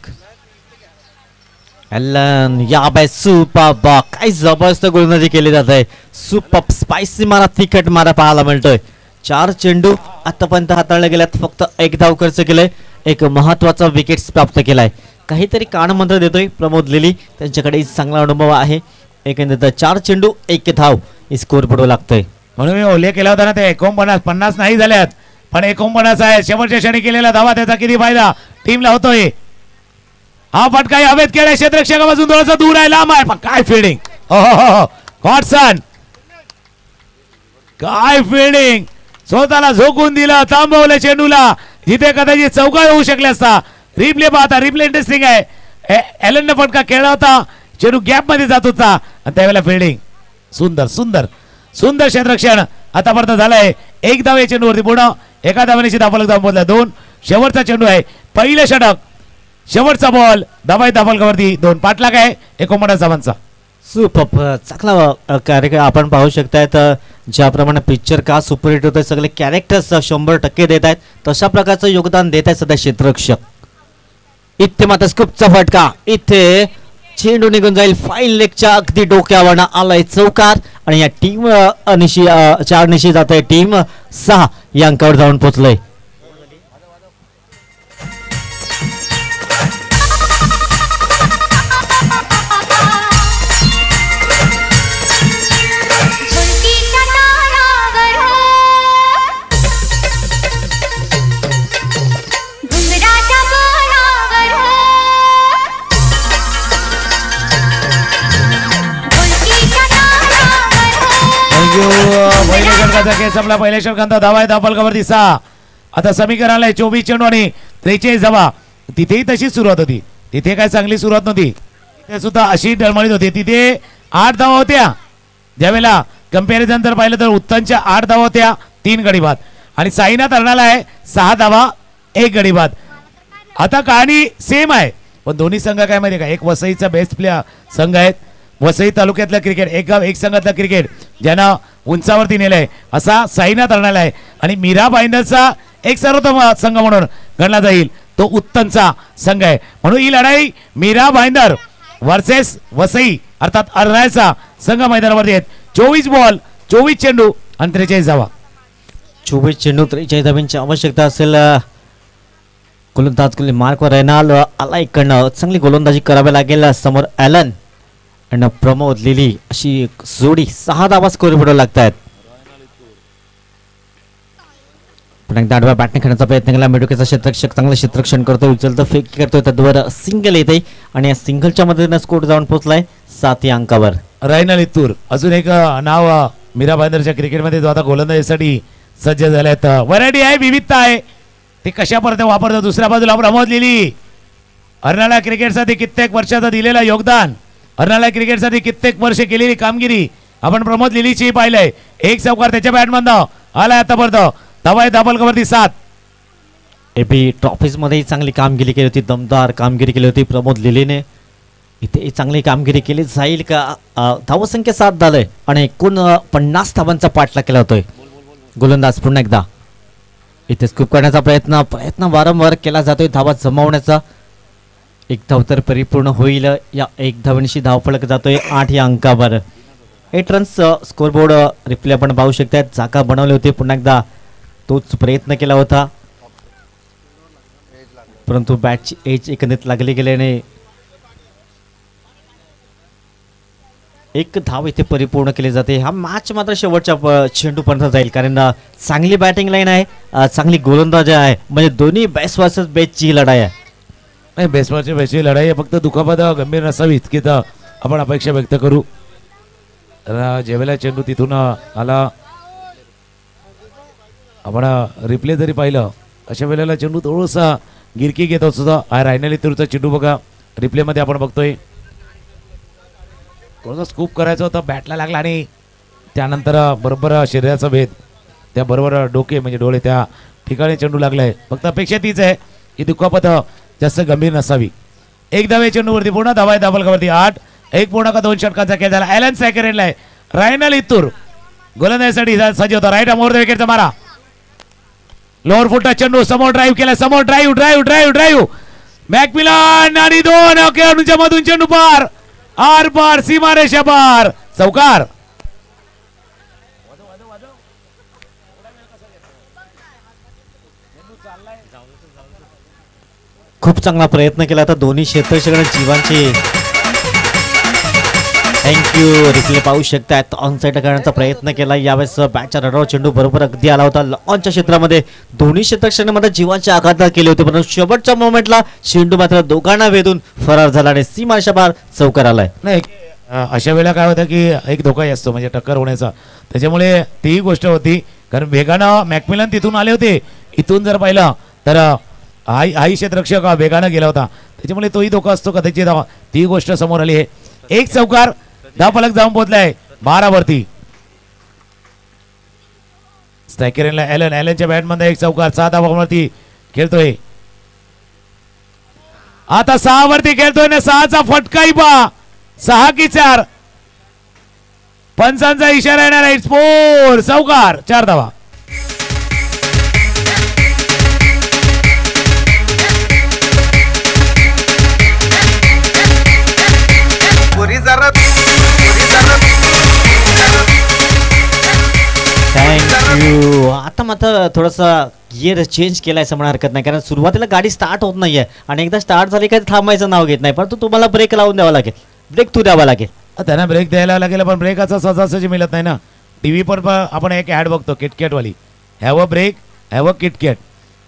ॲलन या बाय सुपर काय जबरदस्त गोलंदाजी केली जात आहे. सुपर स्पायसी मारा तिखट मारा पाहायला मिळतोय. 4 चेंडू आतापर्यंत हाताळले गेल्यात. फक्त 1 धाव खर्च केलंय. एक महत्वाचा विकेट्स प्राप्त केलाय. काहीतरी कानमंत्र देतोय प्रमोद लिली. त्यांच्याकडे चांगला अनुभव आहे. एकंदरीत 4 चेंडू 1 धाव स्कोर पडू लागतोय. म्हणून मी उल्लेख केला होता ना ते 49 नाही झाल्यात पण 49 आहे. शेवटच्या क्षणी केलेला धावा त्याचा किती फायदा टीमला होतोय. हा फटका हवेत केलाय. क्षेत्ररक्षकापासून थोडासा दूर आहे. लांब आहे पण काय फिल्डिंग. गॉडसन काय फिल्डिंग. स्वतःला झोकून दिलं. थांबवलं चेंडूला जिथे कदाचित चौका होऊ शकले असता. रिप्ले पाहता. रिप्ले इंटरेस्टिंग आहे. एलनने फटका खेळला होता. चेंडू गॅप मध्ये जात होता आणि त्यावेळेला फिल्डिंग सुंदर सुंदर सुंदर क्षेत्ररक्षण आतापर्यंत झालंय. 1 धाव या चेंडूवरती पूर्ण. एका धावाने धावफलक धावला 2. शेवटचा चेंडू आहे. पहिलं षटक. शेवटचा बॉल धावफलकावरती 2. पाठलाग आहे 49 धावांचा. सुपर चांगला कार्यक्रम आपण पाहू शकतायत. ज्याप्रमाणे पिक्चर का सुपरहिट होत आहे. सगळे कॅरेक्टर्स 100% देत आहेत. तशा प्रकारचं योगदान देत आहेत सध्या क्षेत्ररक्षक. इथे मात्र स्कूपचा फटका. इथे चेंडू निघून जाईल. फाईन लेगच्या अगदी डोक्यावर आलाय चौकार आणि या टीम 4 निशी जात आहे. टीम 6 या अंकावर जाऊन पोहोचलंय. पहिल्या षटकाचा केस आपला. पहिल्या षटकांचा धावा आहे धावफलकावरती 6. आता समीकरण आलंय 24 चेंडू आणि 43 धावा. तिथेही तशीच सुरुवात होती. तिथे काय चांगली सुरुवात नव्हती. तिथे सुद्धा अशी डळमळीत होती. तिथे 8 धावा होत्या. ज्यावेळेला कंपॅरिझन जर पाहिलं तर उत्तमच्या 8 धावा होत्या 3 गडी बाद आणि साईनाथ हरणाला आहे 6 धावा 1 गडी बाद. आता कहाणी सेम आहे पण दोन्ही संघ काय माहिती का. एक वसईचा बेस्ट प्लेयर संघ आहेत. वसई तालुक्यातलं क्रिकेट एक गाव एक संघातलं क्रिकेट ज्यांना उंचावरती नेलंय असा साईनाथ हरणाला आहे आणि मीरा भाईंदरचा एक सर्वोत्तम संघ म्हणून गणला जाईल तो उत्तमचा संघ आहे. म्हणून ही लढाई मीरा भाईंदर वर्सेस वसई अर्थात अर्नाळचा संघ मैदानावरती आहेत. 24 बॉल 24 चेंडू आणि 43 धावा. 24 चेंडू 43 धावांची आवश्यकता असेल. गोलंदाज मार्कवर रेनाल आला इकडनं. चांगली गोलंदाजी करावी लागेल. समोर ॲलन आणि प्रमोद लिली अशी जोडी 6 धावा स्कोर पडू लागतात. पुन्हा एकदा आडव्या बॅटने खेळण्याचा प्रयत्न केला. मेडुकेचा क्षेत्ररक्षक चांगलं क्षेत्ररक्षण करतोय. उचलतं फेक करतोय. त्याद्वारे सिंगल येते आणि या सिंगलच्या मदतीने स्कोर जाऊन पोहोचलाय 7 या अंकावर. रायना लितूर अजून एक नाव मीरा भाईंदरच्या क्रिकेटमध्ये जो आता गोलंदाजीसाठी सज्ज झाल्यात. व्हरायटी आहे विविधता आहे. ते कशा पर्यंत वापरतात. दुसऱ्या बाजूला प्रमोद लिली अर्नाळा क्रिकेटसाठी कित्येक वर्षाचं दिलेलं योगदान. अर्नाळा क्रिकेटसाठी कित्येक वर्ष केलेली कामगिरी आपण प्रमोद लिलीची पाहिलंय. एक चौकार त्याच्या बॅटमधनं आलाय आतापर्यंत. धावा धावफलकावरती 7. एपी ट्रॉफीज मध्ये चांगली कामगिरी केली होती. दमदार कामगिरी केली होती प्रमोद लिलीने. इथे चांगली कामगिरी केली जाईल का. धावसंख्या 7 झालंय आणि 49 धावांचा पाठलाग केला होतोय. गोलंदाज पुन्हा एकदा इथे स्कूप करण्याचा प्रयत्न वारंवार केला जातोय. धावा जमवण्याचा. 1 धाव तर परिपूर्ण होईल. या 1 धावांशी धावफलक जातोय 8 या अंकावर. 8 रन्स स्कोरबोर्ड रिप्ले आपण पाहू शकतात. जागा बनवली होती. पुन्हा एकदा तोच प्रयत्न केला होता परंतु बॅटची एज एकंदरीत लागली गेल्याने 1 धाव इथे परिपूर्ण केली जाते. हा मॅच मात्र शेवटच्या चेंडूपर्यंत जाईल कारण चांगली बॅटिंग लाईन आहे. चांगली गोलंदाजी आहे. म्हणजे दोन्ही बेस्ट वर्सेस बेस्टची लढाई आहे. नाही बेस्ट वर्सेस बेस्टची लढाई आहे. फक्त दुखापत गंभीर नसावी इतकी तर आपण अपेक्षा व्यक्त करू. ज्यावेळेला चेंडू तिथून आला आपण रिप्ले जरी पाहिलं अशा वेळेला चेंडू थोडासा गिरकी घेत सुद्धा रायना लितूरचा चेंडू बघा रिप्लेमध्ये आपण बघतोय. थोडासा स्कूप करायचा होता बॅटला लागला आणि त्यानंतर बरोबर शरीराचा भेद त्या बरोबर डोके म्हणजे डोळे त्या ठिकाणी चेंडू लागलाय. फक्त अपेक्षा तीच आहे की दुखापत जास्त गंभीर नसावी. एक धावे चेंडूवरती पूर्ण धावा आहे धाबलकावरती 8. 1.2 षटकांचा खेळ झाला. ॲलन सॅकरेनला आहे. रायनल इत्तूर गोलंदाजीसाठी सज्ज होता. राईट मोर द विकेटचा मारा. लोअर फुटचा चेंडू समोर ड्राईव्ह केला. समोर ड्राईव्ह मॅकमिलन आणि 2 खेळाडूंच्या मधून चेंडू पार आर पार सीमारेषा पार चौकार. खूप चांगला प्रयत्न केला आता दोन्ही क्षेत्ररक्षक जीवांचे. थँक्यू. रिप्ले पाहू शकतात. ऑनसाईड करण्याचा प्रयत्न केला यावेळेस. बॅटच्या रडावर चेंडू बरोबर अगदी आला होता. लॉनच्या क्षेत्रामध्ये दोन्ही क्षेत्ररक्षकांमध्ये जीवांचे आघात केले होते, परंतु शेवटच्या मोमेंटला चेंडू मात्र दोघांना वेधून फरार झाला आणि सीमारेषा पार चौकार आलाय. नाही अशा वेळेला काय होतं की एक धोकाही असतो म्हणजे टक्कर होण्याचा. त्याच्यामुळे ती गोष्ट होती कारण वेगानं मॅकमिलन तिथून आले होते. इथून जर पाहिलं तर हाही क्षेत्ररक्षक वेगानं गेला होता, त्याच्यामुळे तोही धोका असतो कदाचित. ती गोष्ट समोर आली आहे. एक चौकार. धावफलक जाऊन पोहोचलाय 12 वरती. स्ट्रायकरला ॲलनच्या बॅटमध्ये एक चौकार. 6 धावांवरती खेळतोय. आता 6 वरती खेळतोय ना. 6चा फटकाही पहा. 6 की 4. पंचांचा इशारा येणार आहे. स्फोर चौकार. 4 धावा. थँक्यू. आता मात्र थोडासा गिअर चेंज केलाय असं म्हणा हरकत नाही, कारण सुरुवातीला गाडी स्टार्ट होत नाहीये आणि एकदा स्टार्ट झाली काय थांबायचं नाव घेत नाही, परंतु तुम्हाला ब्रेक लावून द्यावा लागेल. ब्रेक थ्रू द्यावा लागेल. त्यांना ब्रेक द्यायला लागेल, पण ब्रेकाचा सहजासहजी मिळत नाही ना. टीव्ही पर आपण एक ॲड बघतो किटकॅट वाली. Have a break, have a KitKat.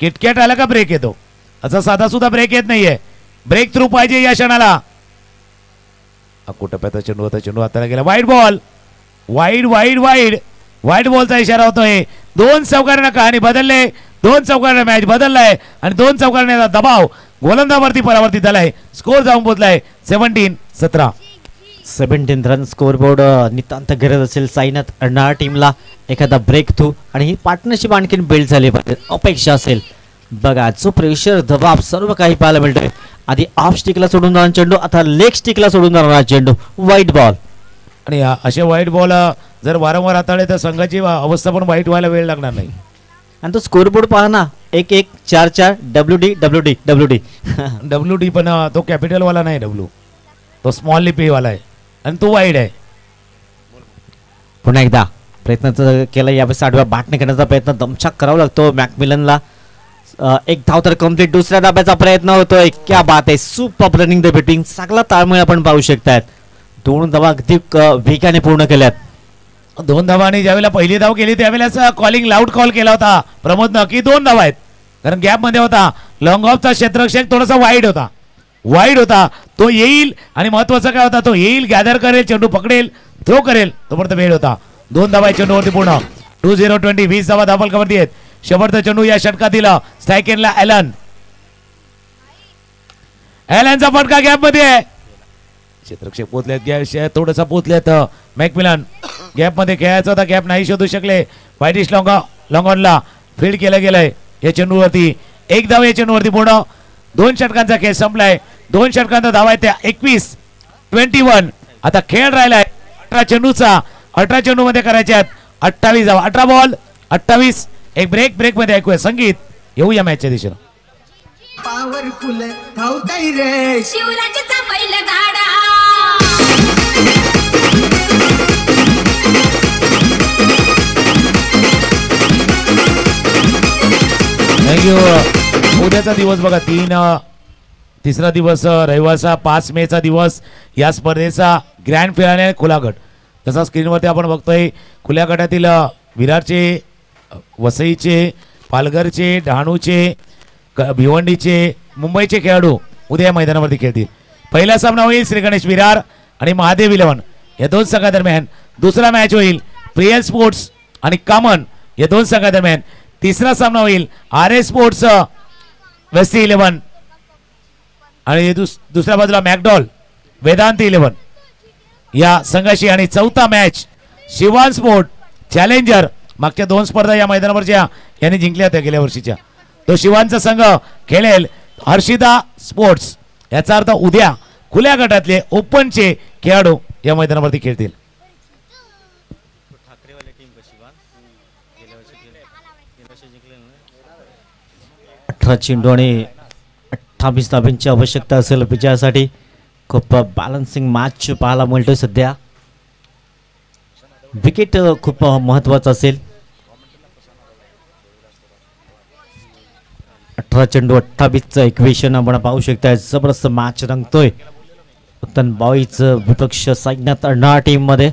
KitKat आला का ब्रेक येतो. असं साधा सुद्धा ब्रेक येत नाहीये. ब्रेक थ्रू पाहिजे या क्षणाला. कुठं चेंडू होता. चेंडू हाताला गेला. Wide ball. वाईड बॉलचा इशारा होतोय. 2 चौकारांना कहाणी बदलले. 2 चौकारांना मॅच बदललाय आणि 2 चौकारांना दबाव गोलंदावरती परावर्तित झालाय. स्कोर जाऊन पोहोचलाय 17-17. 17 रन स्कोर बोर्ड. नितांत गरज असेल साईनाथ अडणार टीमला एखादा ब्रेक थ्रू आणि ही पार्टनरशिप आणखीन बिल्ड झाली पाहिजे अपेक्षा असेल. बघा जो प्रेशर दबाव सर्व काही पाहायला मिळतोय. आधी ऑफ स्टिकला सोडून जाणार चेंडू, आता लेग स्टिकला सोडून जाणार चेंडू. वाईट बॉल. आणि असे वाईट बॉल जर वारंवार हाताळले तर संघाची अवस्था पण वाईट व्हायला वेळ लागणार नाही. आणि तो स्कोर बोर्ड पहा ना. 1-1 4-4 WD पण तो कॅपिटल वाला नाही. डब्ल्यू तो स्मॉल लिपी वाला आहे आणि तो वाईड आहे. पुन्हा एकदा प्रयत्न केला यावेळेस. 8व्या बॅटने करण्याचा प्रयत्न दमछाक करावा लागतो मॅकमिलनला. एक धाव तर कम्प्लीट. दुसऱ्या धाब्याचा प्रयत्न होतोय. क्या बात आहे. Super running the batting. चांगला ताळमेळ आपण पाहू शकतात. 2 धावा अगदी वेगाने पूर्ण केल्यात. 2 धावांनी ज्यावेळेला पहिली धाव केली त्यावेळेला कॉलिंग लाऊड कॉल केला होता प्रमोदनं की 2 धावा आहेत, कारण गॅप मध्ये होता. लॉंग ऑफचा क्षेत्ररक्षक थोडासा वाईड होता. तो येईल आणि महत्वाचा काय होता, तो येईल, गॅदर करेल, चेंडू पकडेल, थ्रो करेल, तोपर्यंत वेळ होता. 2 धावा चेंडूवरती पूर्ण. 2-0-20. 20 धावा धावफलकावरती आहेत. शेवटचा चेंडू या षटकातील स्ट्रायकेनला ॲलनचा फटका गॅप मध्ये आहे. क्षेत्ररक्षक पोहोचलेत. थोडंसं पोहोचलेत मॅकमिलन. गॅप मध्ये खेळायचा होता, गॅप नाही शोधू शकले. वाईटिश लॉंगॉनला फील्ड केलं गेलंय या चेंडूवरती. 1 धाव या चेंडूवरती पूर्ण. 2 षटकांचा खेळ संपलाय. 2 षटकांचा धावा आहे त्या 21-21. आता खेळ राहिलाय 18 चेंडूचा. 18 चेंडू मध्ये करायचे आहेत 28 धावा. 18 बॉल 28. एक ब्रेक मध्ये ऐकूया संगीत. येऊया मॅचच्या दिशेनं. पावरफुल धावताय रे शिवराजचा बैलगाडा. थँक्यू. उद्याचा दिवस बघा. 3 दिवस रविवारचा 5 मेचा दिवस. या स्पर्धेचा ग्रँड फिनाले खुला गट. तसा स्क्रीनवरती आपण बघतोय खुल्या गटातील विरारचे, वसईचे, पालघरचे, डहाणूचे, भिवंडीचे, मुंबईचे खेळाडू उद्या मैदानावरती खेळतील. पहिला सामना होईल श्री गणेश विरार आणि महादेव 11 या 2 संघादरम्यान. दुसरा मॅच होईल प्रियल स्पोर्ट्स आणि कामन या 2 संघादरम्यान. तिसरा सामना होईल RS स्पोर्ट्स वेस्टी 11 आणि दुसऱ्या बाजूला मॅकडॉल वेदांती 11 या संघाशी. आणि चौथा मॅच शिवान स्पोर्ट चॅलेंजर मागच्या 2 स्पर्धा या मैदानावरच्या यांनी जिंकल्या होत्या गेल्या वर्षीच्या. तो शिवांचा संघ खेळेल हर्षिदा स्पोर्ट्स. याचा अर्थ उद्या खुल्या गटातले ओपनचे खेळाडू या मैदानावरती खेळतील. 18 चेंडू आणि 28 धाब्यांची आवश्यकता असेल विजयासाठी. खूप बॅलन्सिंग मॅच पाहायला मिळतोय सध्या. विकेट खूप महत्वाचं असेल. 18 चेंडू 28चं इक्वेशन आपण पाहू शकता. जबरदस्त मॅच रंगतोय. उत्तन बॉईजचं विपक्ष साईनाथ अण्णा टीम मध्ये.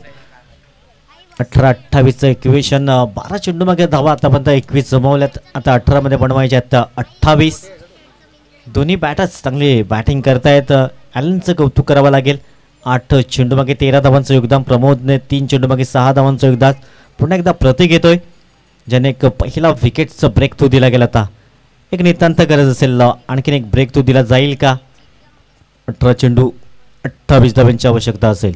18-28चं इक्वेशन. 12 चेंडू मागे धावा आतापर्यंत 21 जमवल्यात. आता 18 मध्ये बनवायचे आहेत 28. दोन्ही बॅटर्स चांगली बॅटिंग करतायत. ॲलनचं कौतुक करावं लागेल. 8 चेंडू मागे 13 धावांचं योगदान. प्रमोदने 3 चेंडू मागे 6 धावांचं योगदान. पुन्हा एकदा प्रतीक येतोय ज्याने एक पहिला विकेटचा ब्रेक थ्रू दिला गेला होता. एक नितांत गरज असेल आणखीन एक ब्रेक थ्रू दिला जाईल का. 18 चेंडू 28 धावांची आवश्यकता असेल.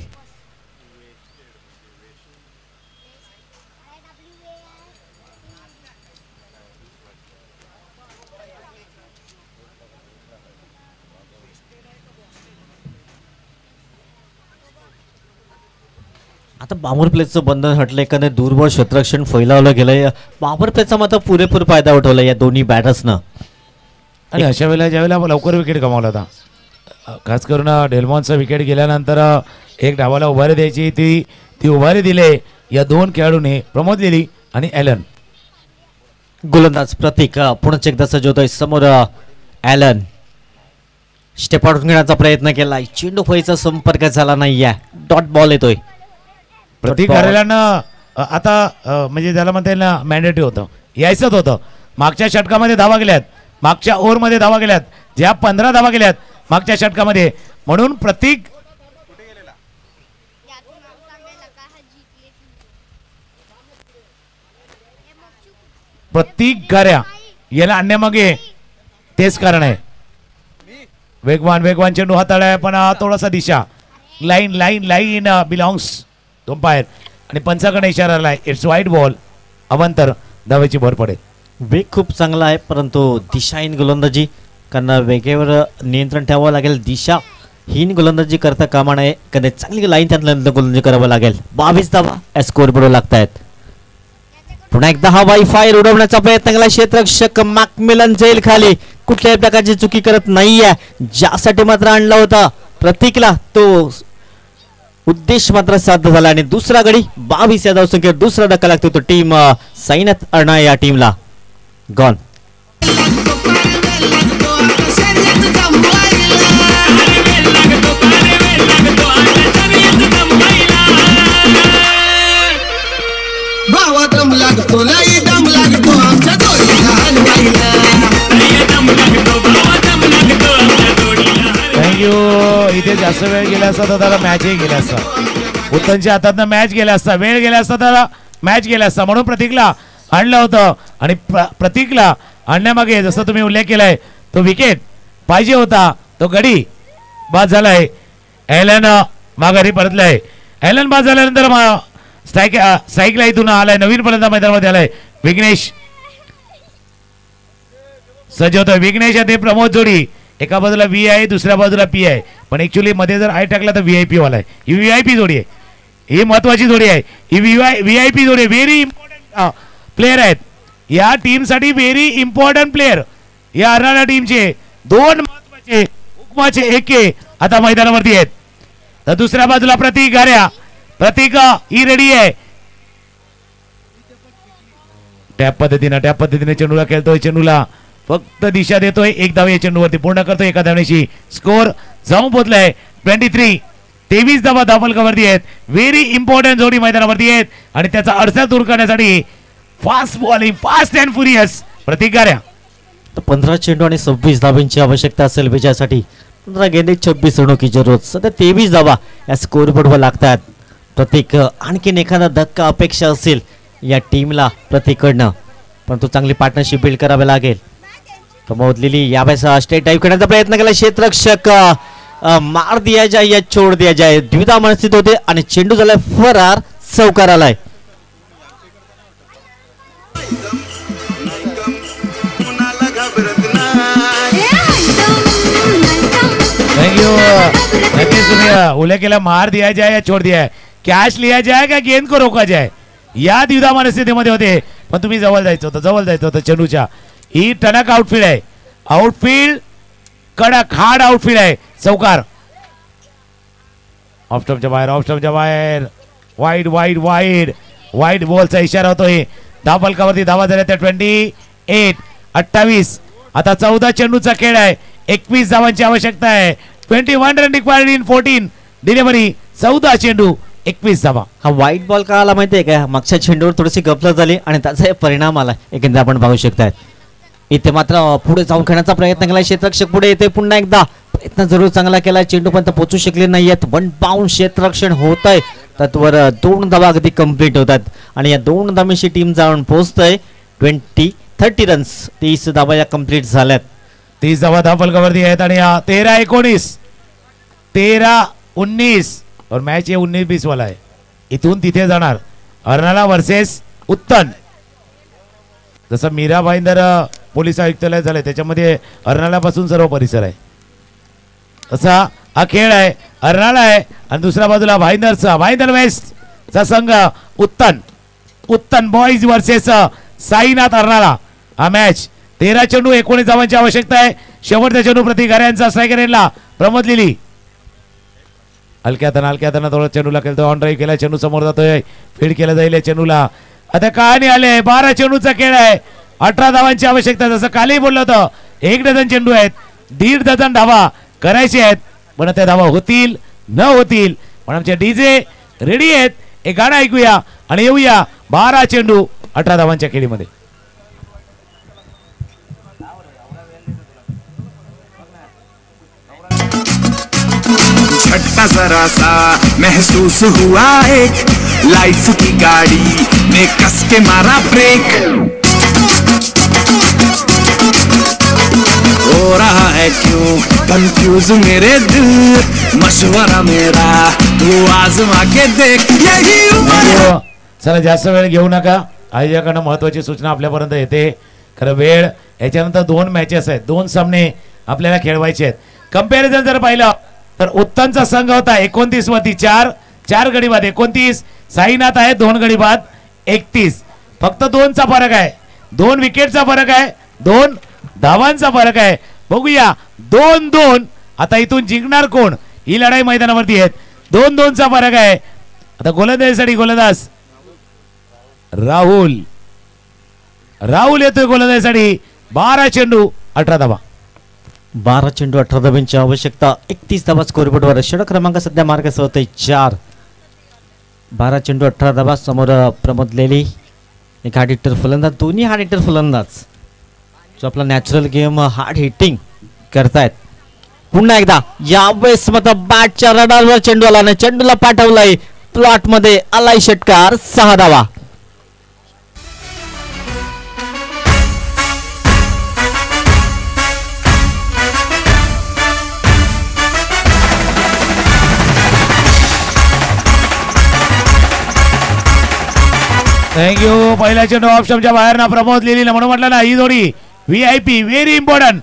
आता पॉवर प्लेचं बंधन हटलं. एखादं दूरवर क्षेत्ररक्षण फैलावलं गेलंय. पॉवर प्लेचा मात्र पुरेपूर फायदा उठवला या दोन्ही बॅटर्सनं. आणि अशा वेळेला ज्यावेळेला लवकर विकेट गमावला होता, खास करून डेल्मॉनचा विकेट गेल्यानंतर एक डावाला उभारी द्यायची ती उभारी दिले या 2 खेळाडूंनी, प्रमोद लिली आणि ॲलन. गोलंदाज प्रतीक पुन्हा एकदा सजवतोय समोर. ॲलन स्टेप आउट घेण्याचा प्रयत्न केलाय. चेंडू फळीचा संपर्क झाला नाहीये. डॉट बॉल येतोय. प्रतीक कार्यालयानं आता म्हणजे त्याला म्हणता ना मॅन्डेटरी होतं, यायचंच होतं. मागच्या षटकामध्ये धावा गेल्यात, मागच्या ओव्हरमध्ये धावा गेल्यात, ज्या 15 धावा गेल्यात मागच्या षटकामध्ये. म्हणून प्रतीक गाऱ्या याला आणण्यामागे तेच कारण आहे. वेगवान चेंडू हाताळाय पण थोडासा दिशा लाईन बिलॉंग्स अंपायर आणि पंचाकडे इशारा आलाय. इट्स वाईट बॉल. अवंतर धावेची भर पडेल. वेग खूप चांगला आहे परंतु दिशाहीन गोलंदाजी, कारण वेगेवर नियंत्रण ठेवावं लागेल. दिशा हीन गोलंदाजी करता कामा नये. कधी चांगली लाईन त्यातल्यानंतर गोलंदाजी करावं लागेल. 22 धावा या स्कोर बोर्ड लागत आहेत. पुन्हा एकदा हा वाईफायर उडवण्याचा प्रयत्न केला. क्षेत्ररक्षक मॅकमिलन जाईल खाली. कुठल्याही प्रकारची चुकी करत नाहीये. ज्यासाठी मात्र आणला होता प्रतीकला तो उद्देश मात्र साध्य झाला. आणि दुसरा गडी 22 या धावसंख्येवर दुसरा धक्का लागतो तो टीम साईनाथ अण्णा या टीमला. गॉन. भावा दम लागतो लई दम लागतो आमच्या जोडीला हलवायला. थँक्यू. इथे जास्त वेळ गेला असता तर त्याला मॅचही गेला असता. उत्तनच्या हातातनं मॅच गेला असता, वेळ गेला असता त्याला मॅच गेला असता. म्हणून प्रतीकला आणलं होतं आणि प्रतीकला आणण्यामागे जसं तुम्ही उल्लेख केलाय तो विकेट पाहिजे होता, तो गडी बाद झालाय. ॲलन माघारी परतलाय. ॲलन बाद झाल्यानंतर स्ट्राईकला इथून आलाय. नवीन फलंदाज मैदानामध्ये आलाय विघ्नेश सजवतोय. विघ्नेश आणि प्रमोद जोडी एका बाजूला व्ही आहे, दुसऱ्या बाजूला पी आहे. पण ऍक्च्युली मध्ये जर आय टाकला तर व्हीआयपी वाला आहे. ही व्हीआयपी जोडी आहे, ही महत्वाची जोडी आहे. ही व्हीआयपी जोडी व्हेरी इम्पॉर्टंट प्लेयर आहेत या टीमसाठी. व्हेरी इम्पॉर्टंट प्लेयर या हरणाऱ्या टीमचे. 2 महत्वाचे हुकमाचे एके आता मैदानावरती आहेत. तर दुसऱ्या बाजूला प्रतीक गाऱ्या. प्रतीक ही रेडी आहे. टॅप पद्धतीने चेंडूला खेळतोय. चेंडूला फक्त दिशा देतोय. 1 धाव या चेंडूवरती पूर्ण करतोय. एका धावण्याची स्कोर जाऊन पोहोचलाय 23. 23 धावा धावफलकावरती आहेत. व्हेरी इम्पॉर्टंट जोडी मैदानावरती आहेत आणि त्याचा अडथळा दूर करण्यासाठी fast bowling, fast and furious Prateek Garya. 15 चेंडू आणि 26 धावांची आवश्यकता असेल विजयासाठी. 15 गेंदे 26 चढवणुकीचे रोज. सध्या 23 धावा या स्कोर बोर्डवर लागतात. प्रतीक आणखीन एखादा धक्का अपेक्षा असेल या टीमला प्रतीककडनं, परंतु चांगली पार्टनरशिप बिल्ड करावी लागेल. प्रमोद लिली यावेळेस स्टेट डाईव्ह करण्याचा प्रयत्न केला. क्षेत्ररक्षक मार दिया जाए या छोड दिया जाए द्विधा मनस्थित होते आणि चेंडू झालाय फरार. चौकार आलाय. सुनिए, उल्लेखेला मार दिया जाए या छोड़ दिया है, कॅच लिया जाए का गेंद को रोका जाए, या द्विधा मनस्थितीमध्ये होते. पण तुम्ही जवळ जायचं होतं चेंडूच्या. ही टणक आउटफील्ड आहे, आउटफील्ड कडक हार्ड आउटफील्ड आहे. चौकार ऑफस्टंपच्या बाहेर वाईड वाईड वाईड वाईड बॉलचा इशारा होतोय. धावफलकावरती धावा झाल्या त्या 28 28. आता 14 चेंडूचा खेळ आहे, 21 धावांची आवश्यकता आहे. 21 रन रिक्वायर्ड इन 14 डिलिव्हरी. 14 चेंडू 21 धावा. हा व्हाईट बॉल का आला माहितीये का? मागच्या चेंडूवर थोडीशी गफलत झाली आणि त्याचा परिणाम आला. एकंदर आपण पाहू शकताय इथे मात्र पुढे जाऊन खेळण्याचा प्रयत्न केला. क्षेत्ररक्षक पुढे येते पुन्हा एकदा. प्रयत्न जरूर चांगला केला, चेंडू पर्यंत पोहोचू शकले नाहीयेत. 1 बाउंड क्षेत्ररक्षण होत आहे. तत्वर 2 धावा अगदी कंप्लीट होतात आणि या 2 धावांची टीम जाऊन पोहोचतोय. 30 रन्स 30 धावा या कंप्लीट झाल्यात. 30 धावा धावफलकावरती आहेत आणि 13-19 13-19 और मॅच ये 19-20 वाला आहे. इथून तिथे जाणार. अर्नाला वर्सेस उत्तन. जसं मीरा भाईंदर पोलीस आयुक्तालय झालंय त्याच्यामध्ये अर्नाला पासून सर्व परिसर आहे. असा हा खेळ आहे. अर्नाला आहे आणि दुसऱ्या बाजूला भाईंदर वेस्टचा संघ उत्तन बॉईज वर्सेस साईनाथ अर्नाला. हा मॅच 13 चेंडू 19 धावांची आवश्यकता आहे. शेवटच्या चेंडू प्रतिकार्यांचा स्ट्रायकर एंडला प्रमोद लिली. हलक्यातनं थोडं चेंडूला खेळतो. ऑन ड्राईव्ह केला, चेंडू समोर जातोय, फीड केलं जाईल चेंडूला. आता कहाणी आले 12 चेंडूचा खेळ आहे. 18 धावांची आवश्यकता. जसं कालही बोललो होतं 1 डझन चेंडू आहेत, 1.5 डझन धावा करायचे आहेत. पण त्या धावा होतील न होतील पण आमचे डीजे रेडी आहेत. एक गाणं ऐकूया आणि येऊया 12 चेंडू 18 धावांच्या खेळीमध्ये. झटका जरा सा महसूस हुआ एक, लाइफ की गाड़ी में कस के मारा ब्रेक. हो रहा है क्यों कंफ्यूज मेरे दिल, मशवरा मेरा तू आजमा के देख. यही उम्र. चला जास्त वेळ घेऊ नका. आयोजकांना महत्वाची सूचना आपल्यापर्यंत येते. खरं वेळ याच्यानंतर 2 मॅचेस आहेत, 2 सामने आपल्याला खेळवायचे आहेत. कंपॅरिझन जर पाहिलं तर उत्तनचा संघ होता 29 वरती 4 गडी बाद 29. साईनाथ आहे 2 गडी बाद 31. फक्त 2चा फरक आहे, 2 विकेटचा फरक आहे, 2 धावांचा फरक आहे. बघूया 2-2 आता इथून जिंकणार कोण ही लढाई मैदानावरती आहे. 2-2चा फरक आहे. आता गोलंदाजीसाठी गोलंदाज राहुल येतोय गोलंदाजीसाठी. 12 चेंडू 18 धावा. 12 चेंडू 18 धावांची आवश्यकता. 31 धावा स्कोरबोर्डवर. षटक क्रमांक सध्या मार्गास होतोय 4. 12 चेंडू 18 धावा. समोर प्रमोद लेली एक हार्ड हिटर फलंदाज, दोन्ही हार्ड हिटर फलंदाज जो आपला नॅचरल गेम हार्ड हिटिंग करतायत. पुन्हा एकदा यावेळेस मात्र बॅटच्या रडारवर चेंडू आला आणि चेंडूला पाठवलाय प्लॉट मध्ये. आलाय षटकार 6 धावा. थँक्यू. पहिल्या चेंडू ऑफ स्टंपच्या बाहेर ना प्रमोद लिहिली म्हणून म्हटलं ना ही जोडी VIP व्हेरी इम्पॉर्टंट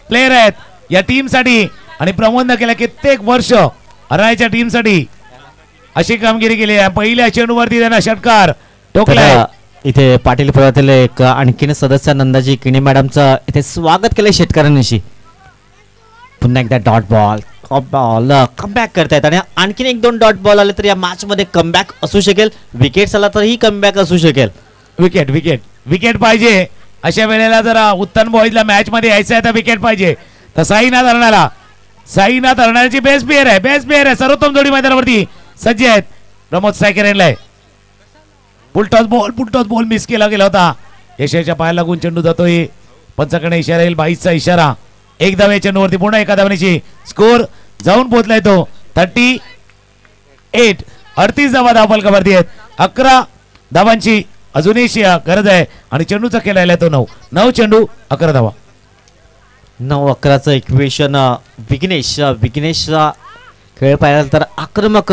प्लेयर आहेत या टीमसाठी आणि प्रमोदनं गेल्या कित्येक वर्ष हरायच्या टीमसाठी अशी कामगिरी केली आहे. पहिल्या चेंडूवरती त्यांना षटकार ठोकलाय. इथे पाटील परिवारातील एक आणखीन सदस्य नंदाजी किणे मॅडमचं इथे स्वागत केलंय शेतकऱ्यांशी. पुन्हा एकदा डॉट बॉल कमबॅक करतायत आणि आणखीन 1-2 डॉट बॉल आले तर या मॅच मध्ये कमबॅक असू शकेल. विकेट आला तरीही कमबॅक असू शकेल. विकेट पाहिजे. अशा वेळेला जरा उत्तन बॉईजला मॅच मध्ये यायचं आहे तर विकेट पाहिजे. तर साईनाथ हरणाची बेस्ट प्लेअर आहे. सर्वोत्तम जोडी मैदानावरती सज्ज आहेत. प्रमोद स्ट्रायकर एंडलाय. पुलटॉस बॉल मिस केला गेला होता. यशाच्या पाया लागून चेंडू जातोय. पंचाकडे इशारा येईल 22चा इशारा. 1 धाव्या चेंडूवरती पुन्हा 1 धावण्याची स्कोर जाऊन पोहोचलाय तो 38. 38 धावा धावफलकावरती आहेत. 11 धावांची अजूनही गरज आहे आणि चेंडूचा खेळायला तो 9 चेंडू 11 धावा. 9-11चं इक्वेशन. विघ्नेशचा खेळ पाहिला तर आक्रमक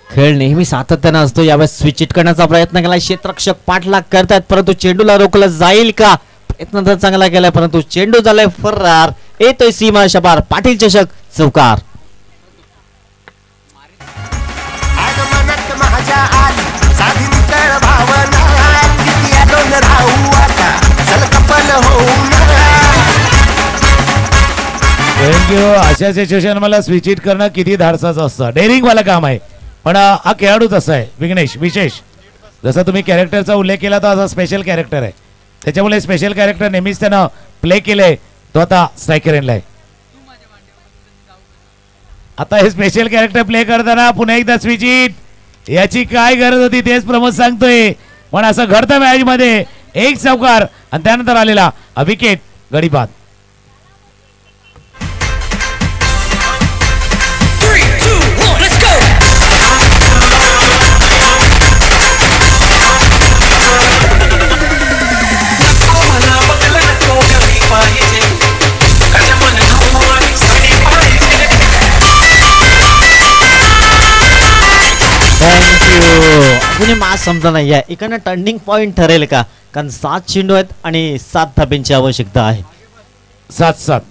खेळ नेहमी सातत्यानं असतो. यावेळेस स्विच हिट करण्याचा प्रयत्न केला. क्षेत्ररक्षक पाठलाग करतायत परंतु चेंडूला रोखलं जाईल का? प्रयत्न तर चांगला केलाय परंतु चेंडू झालाय फरार. येतोय सीमा शपार. पाटील चषक चौकार. मजा आली साधी नितळ भावना किती अडून राहू आता चल कपल होऊ ना. थँक्यू. अशा सिच्युएशन मला स्विच इट करणं किती धाडसाचं असतं, डेअरिंग वाला काम आहे. पण हा खेळाडूच असा आहे विघ्नेश विशेष. जसं तुम्ही कॅरेक्टरचा उल्लेख केला तर असा स्पेशल कॅरेक्टर आहे, त्याच्यामुळे स्पेशल कॅरेक्टर नेहमीच त्यानं प्ले केलंय. तो आता स्ट्रायकर एंडला आहे. आता हे स्पेशल कॅरेक्टर प्ले करताना पुन्हा एकदा स्विच इट याची काय गरज होती तेच प्रमोद सांगतोय. पण असं घडतं मॅच मध्ये. एक चौकार आणि त्यानंतर आलेला विकेट गडीपाद. अजूनही मॅच समजा नाही आहे. इकडनं टर्निंग पॉइंट ठरेल का, कारण 7 चेंडू आहेत आणि 7 धाब्यांची आवश्यकता आहे. 7-7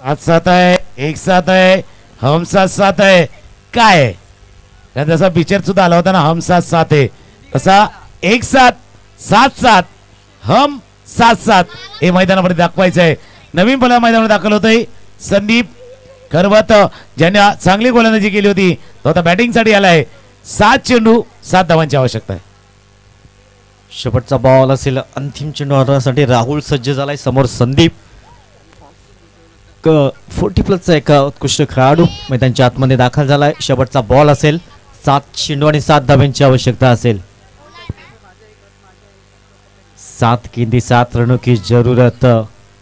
7-7 आहे. 1-7 आहे. हम 7-7 आहे. काय आहे? कारण जसा पिक्चर सुद्धा आला होता ना हम 7-7 आहे, तसा 1-7 7-7 हम 7-7 हे मैदानामध्ये दाखवायचं आहे. नवीन पला मैदानामध्ये दाखल होतंय संदीप खरवत, ज्याने चांगली गोलंदाजी केली होती. तो आता बॅटिंगसाठी आला आहे. 7 चेंडू 7 धावांची आवश्यकता आहे. शेवटचा बॉल असेल. अंतिम चेंडू हरवण्यासाठी राहुल सज्ज झालाय. समोर संदीप 40+ एक उत्कृष्ट खेळाडू मैदानाच्या आतमध्ये दाखल झालाय. शेवटचा बॉल असेल. 7 चेंडू आणि 7 धाब्यांची आवश्यकता असेल. 7 गेंदी 7 रनों की जरूरत.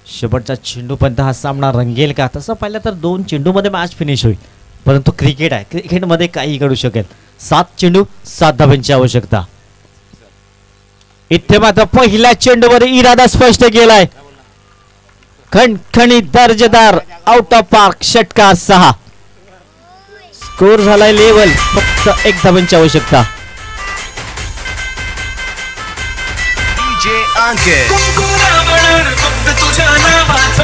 शेवटच्या चेंडूपर्यंत हा सामना रंगेल का? तसं पाहिलं तर 2 चेंडूमध्ये मॅच फिनिश होईल, परंतु क्रिकेट आहे, क्रिकेटमध्ये काही घडू शकेल. 7 चेंडू 7 धाब्यांची आवश्यकता. इथे मात्र पहिल्या चेंडूवर इरादा स्पष्ट केलाय. खणखणीत दर्जेदार आउट ऑफ पार्क षटकार 6. स्कोर झालाय लेवल. फक्त 1 धाब्यांची आवश्यकता. तुझ्या नावाचं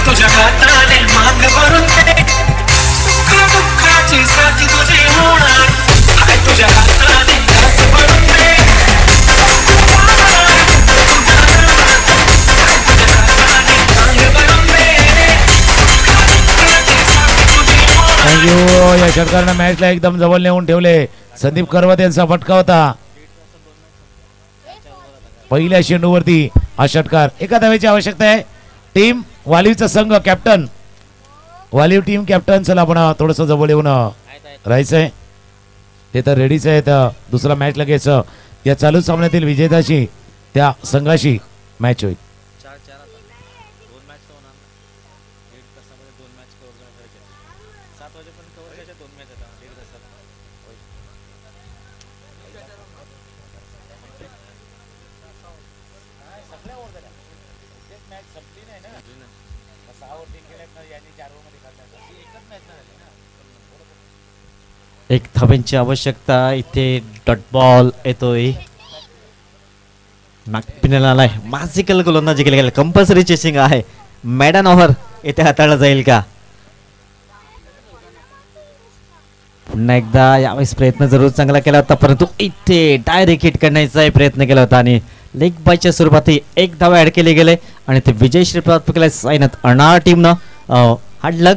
तुझ्या हाताने मांग भरून दे. सुख दुःखाची साथी तुझी होणार हाय तुझ्या हाताने घास भरून दे. थँक्यू. या षटकारानं मॅचला एकदम जवळ नेऊन ठेवले. संदीप खरवत यांचा फटका होता पहिल्या चेंडूवरती. हा षटकार 1 धावेची आवश्यकता आहे. टीम वालीवचा संघ कॅप्टन वालीव टीम कॅप्टन चला आपण थोडस जवळ येऊन राहायचंय. ते तर रेडीच आहे. तर दुसरा मॅच लगेच या चालू सामन्यातील विजेत्याशी त्या संघाशी मॅच होईल. एक धाब्यांची आवश्यकता. इथे डॉट बॉल येतोय. नागपिण्याला आलाय. मॅजिकल गोलंदाजी केली गेली. कंपल्सरी चेसिंग आहे. मॅडन ओव्हर इथे हाताळला जाईल का? पुन्हा एकदा यावेळेस प्रयत्न जरूर चांगला केला होता, परंतु इथे डायरेक्ट हिट करण्याचा प्रयत्न केला होता आणि लेग बायच्या स्वरूपात 1 धाव ऍड केले गेले आणि ते विजयश्री प्राप्त केला. सायनात अनार टीमनं हाडलग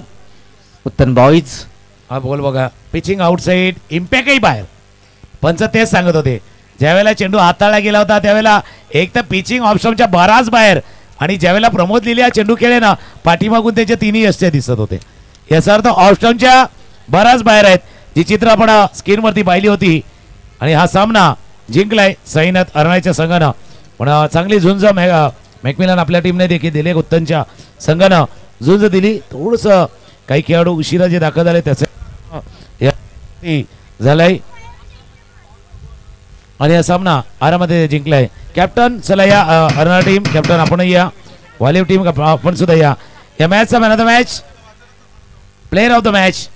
उत्तन बॉईज. हा बॉल बघा पिचिंग आउटसाइड इम्पॅक्टही बाहेर. पंच तेच सांगत होते ज्यावेळेला चेंडू हाताळला गेला होता त्यावेळेला एक तर पिचिंग ऑप्शनच्या बराच बाहेर आणि ज्यावेळेला प्रमोद लिले हा चेंडू खेळे ना पाठीमागून त्याचे 3 यष्टे दिसत होते. याचा अर्थ ऑप्शनच्या बराच बाहेर आहेत, जी चित्र आपण स्क्रीनवरती पाहिली होती. आणि हा सामना जिंकलाय साईनाथ अरणाच्या संघानं. पण चांगली झुंज मॅकमिलन आपल्या टीमने देखील दिले. उत्तनच्या संघानं झुंज दिली. थोडंसं काही खेळाडू उशिरा जे दाखल झाले त्याचे झालाय आणि हा सामना आरामध्ये जिंकलाय. कॅप्टन चला या अरणार टीम कॅप्टन आपणही या. वालीव टीम आपण सुद्धा या. या मॅचचा man of the match player of the match